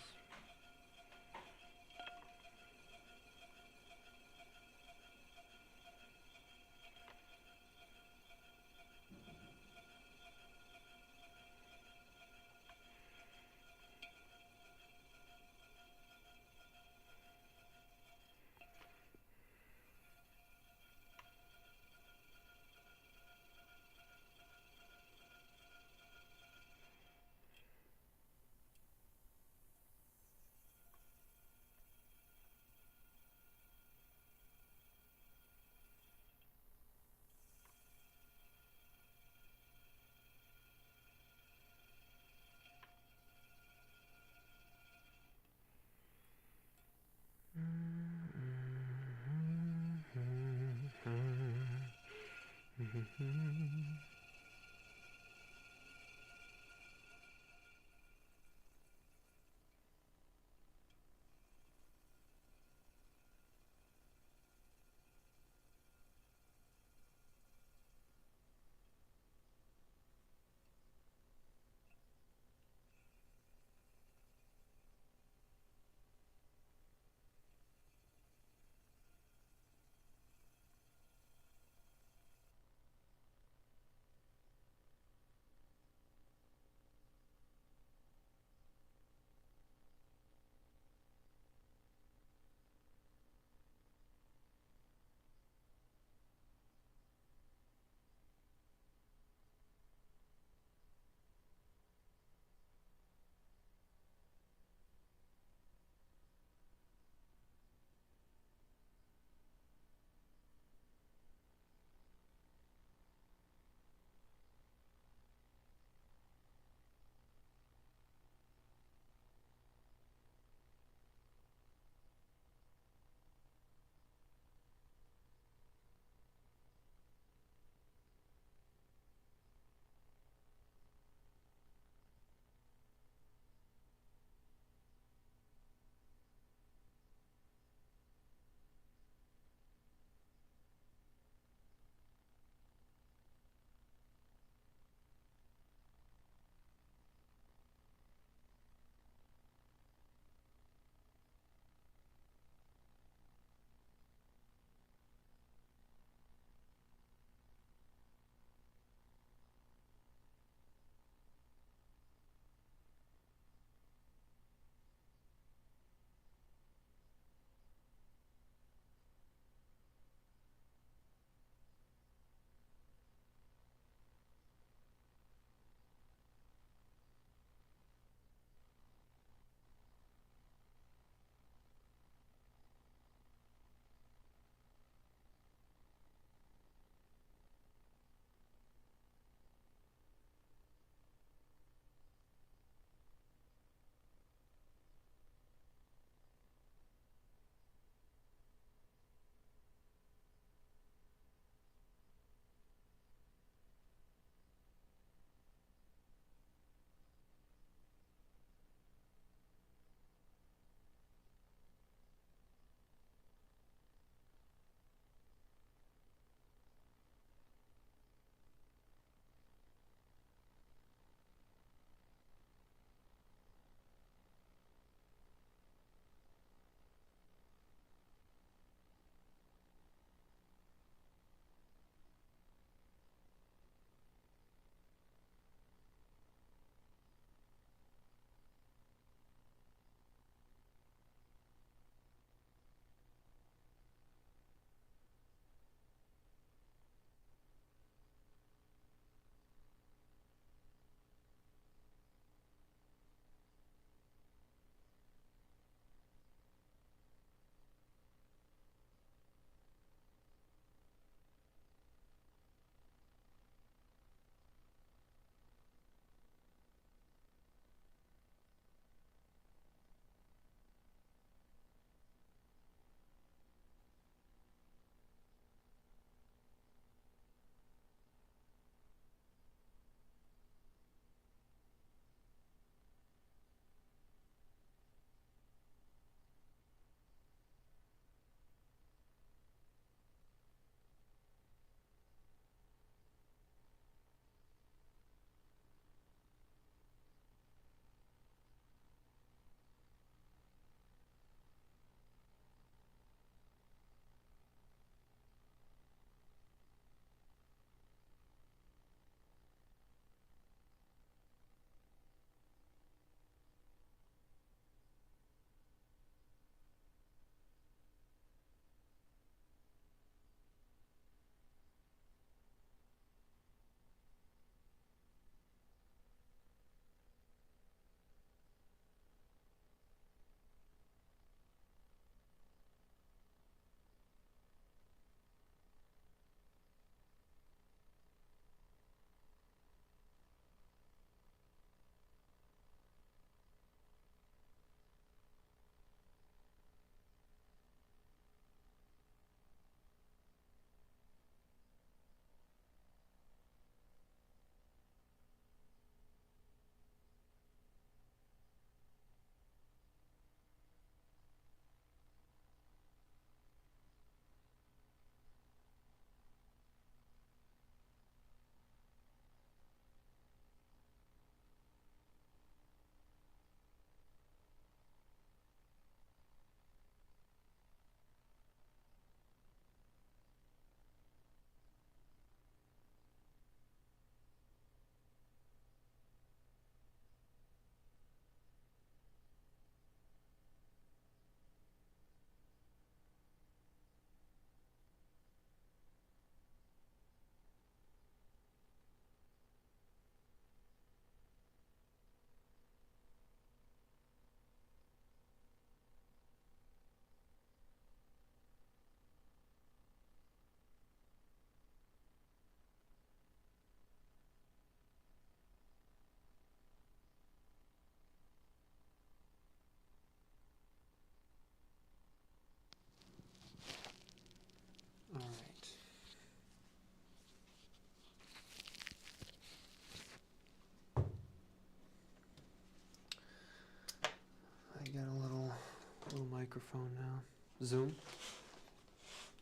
phone now. Zoom.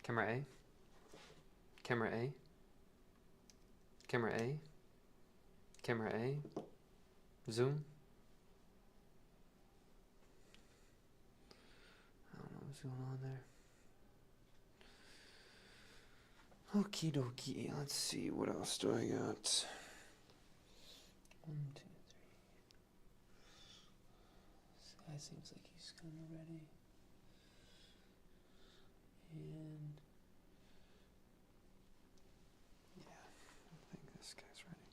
Camera A. Camera A. Camera A. Camera A. Zoom. I don't know what's going on there. Okie dokie. Let's see. What else do I got? 1, 2, 3. This guy seems like he's kind of ready. And yeah, I think this guy's ready.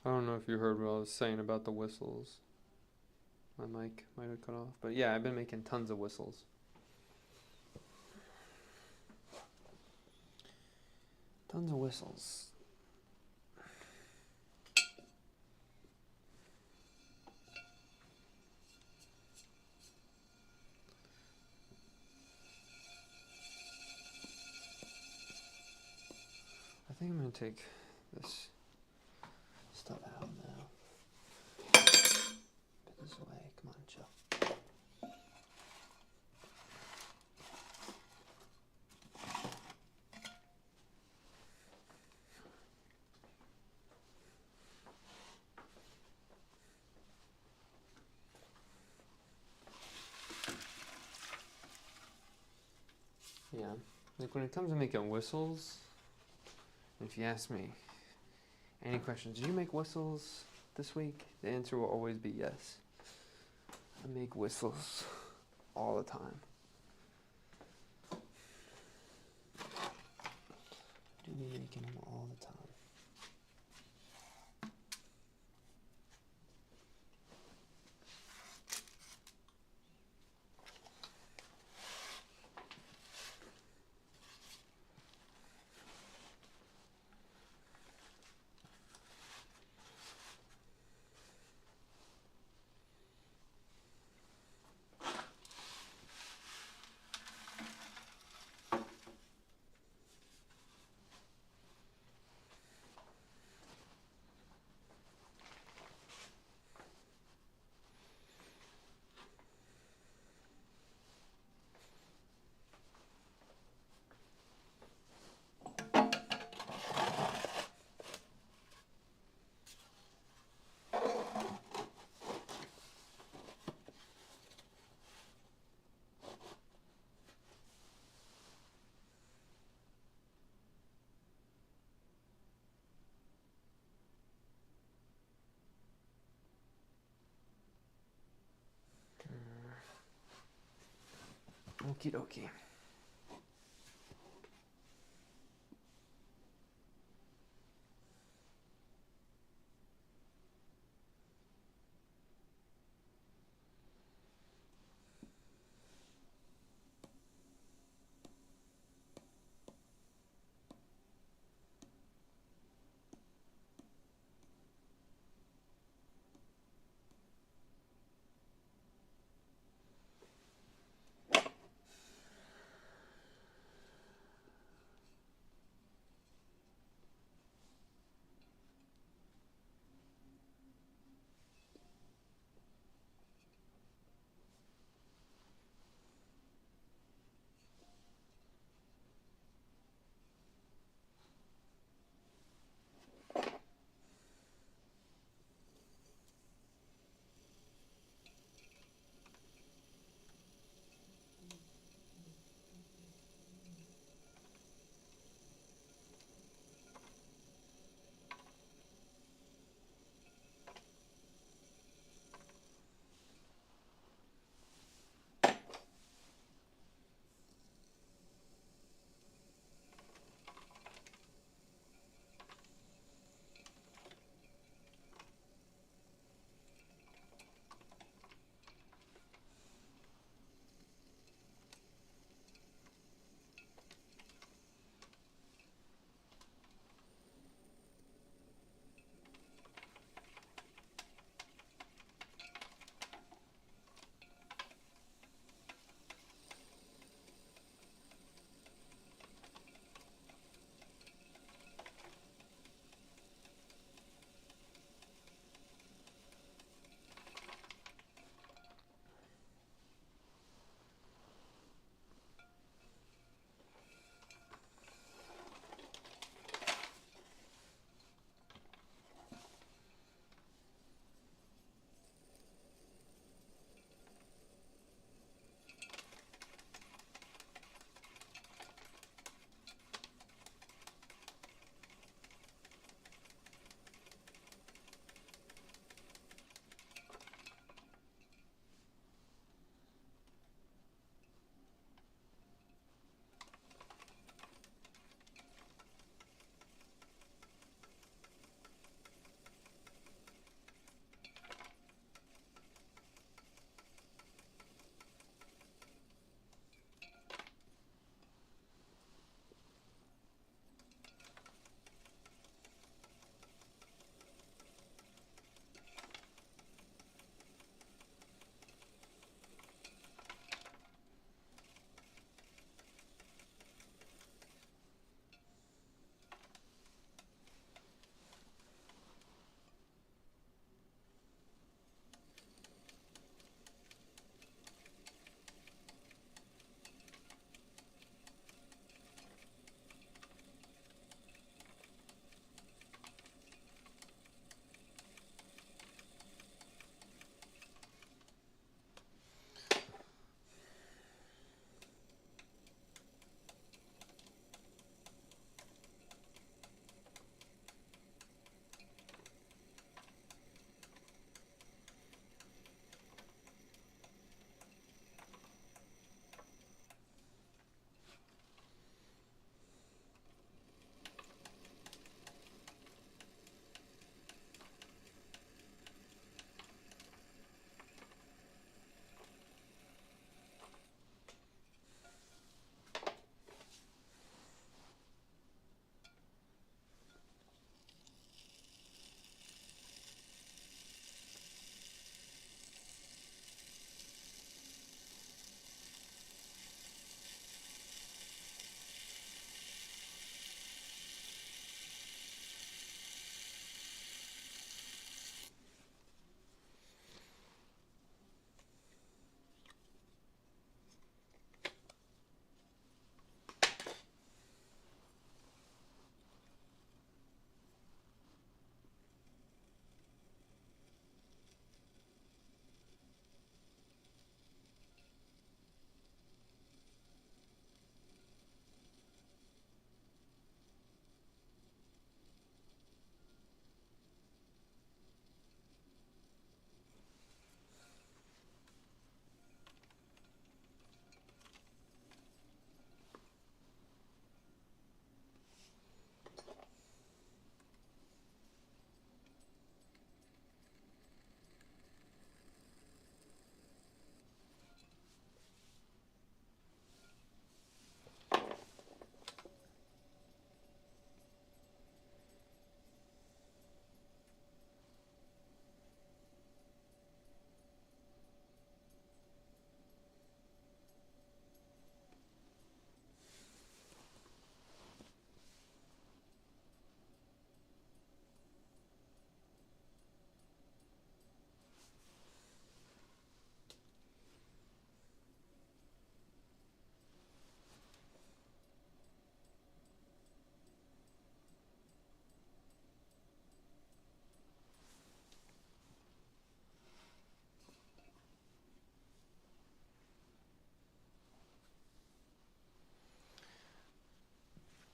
I don't know if you heard what I was saying about the whistles. My mic might have cut off. But yeah, I've been making tons of whistles. Tons of whistles. I think I'm going to take this stuff out now. Put this away. Come on, chill. Yeah, like when it comes to making whistles, if you ask me any questions, did you make whistles this week? The answer will always be yes. I make whistles all the time. I do be making them all the time. Okie dokie.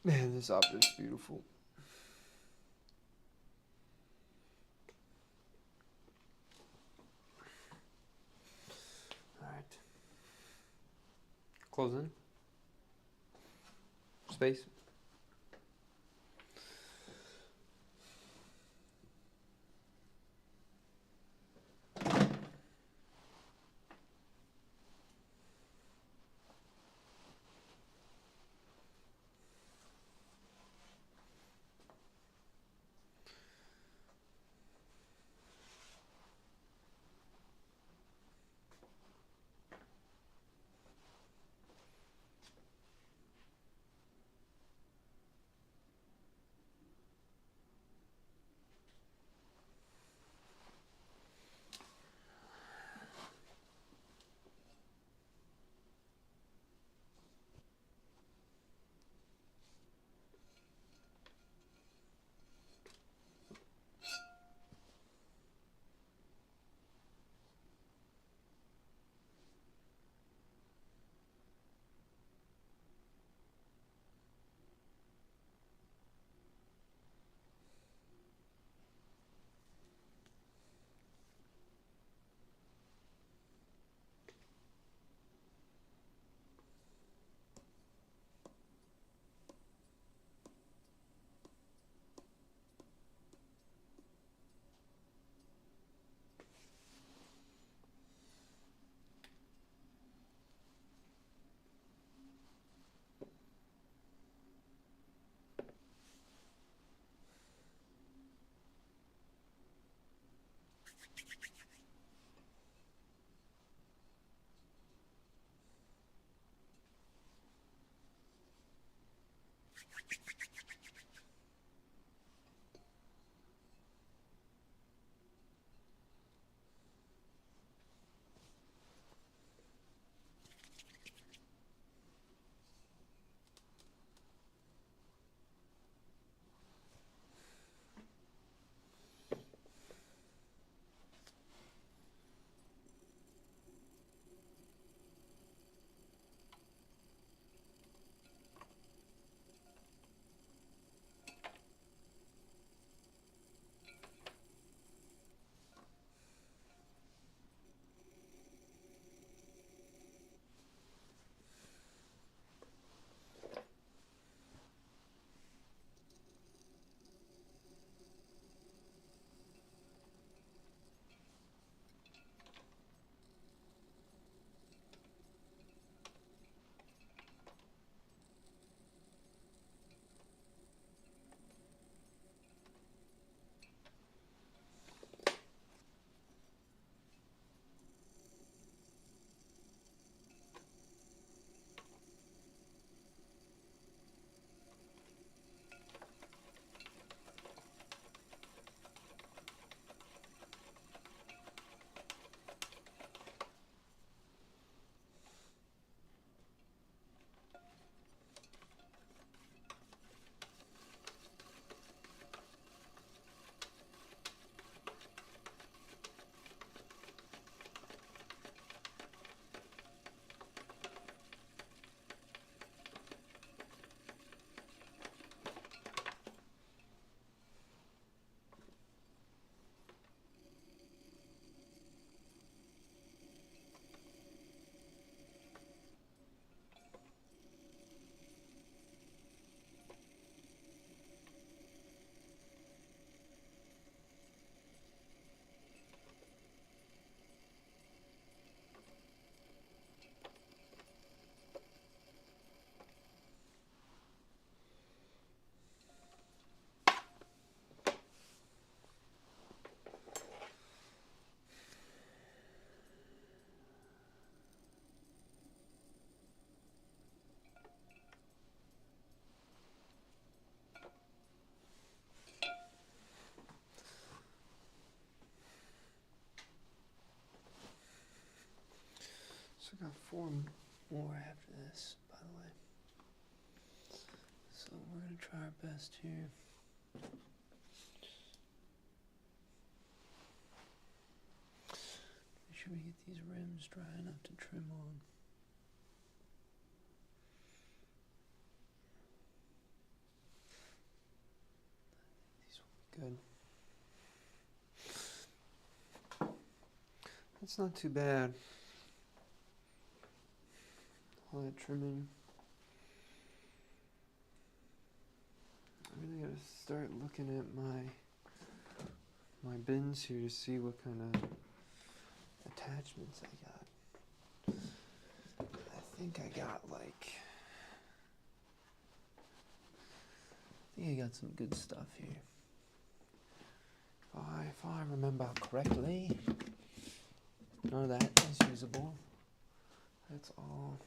Man, this opera is beautiful. Alright. Close in. Space. So I got four more after this, by the way. So we're gonna try our best here. Make sure we get these rims dry enough to trim on. good. That's not too bad. All that trimming. I really gotta start looking at my bins here to see what kind of attachments I got. I think I got some good stuff here. If I remember correctly, none of that is usable. That's all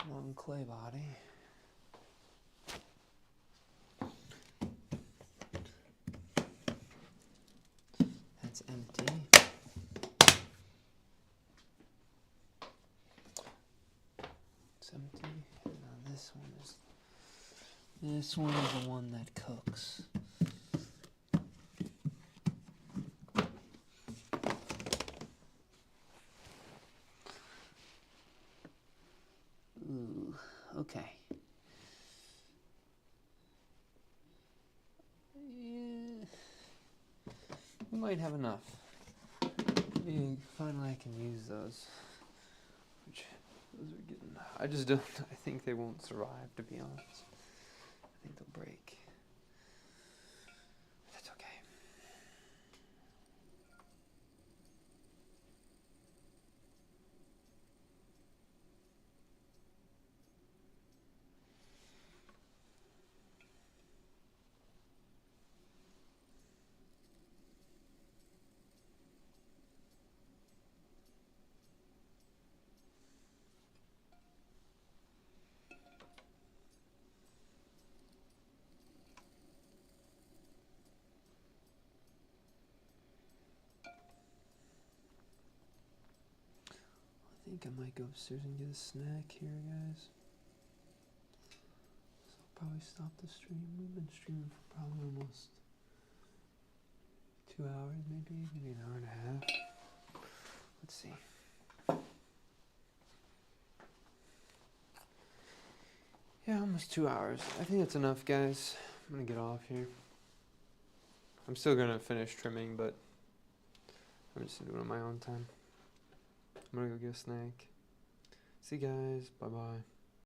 one clay body. That's empty. It's empty. And now this one is the one that cooks. Ooh, okay. Yeah, we might have enough. Maybe finally I can use those. Those are getting. I just don't. I think they won't survive, to be honest. I think they'll break. That's okay. I think I might go upstairs and get a snack here, guys. So I'll probably stop the stream. We've been streaming for probably almost 2 hours, maybe an hour and a half. Let's see. Yeah, almost 2 hours. I think that's enough, guys. I'm gonna get off here. I'm still gonna finish trimming, but I'm just doing it on my own time. I'm gonna go get a snack. See you guys. Bye bye.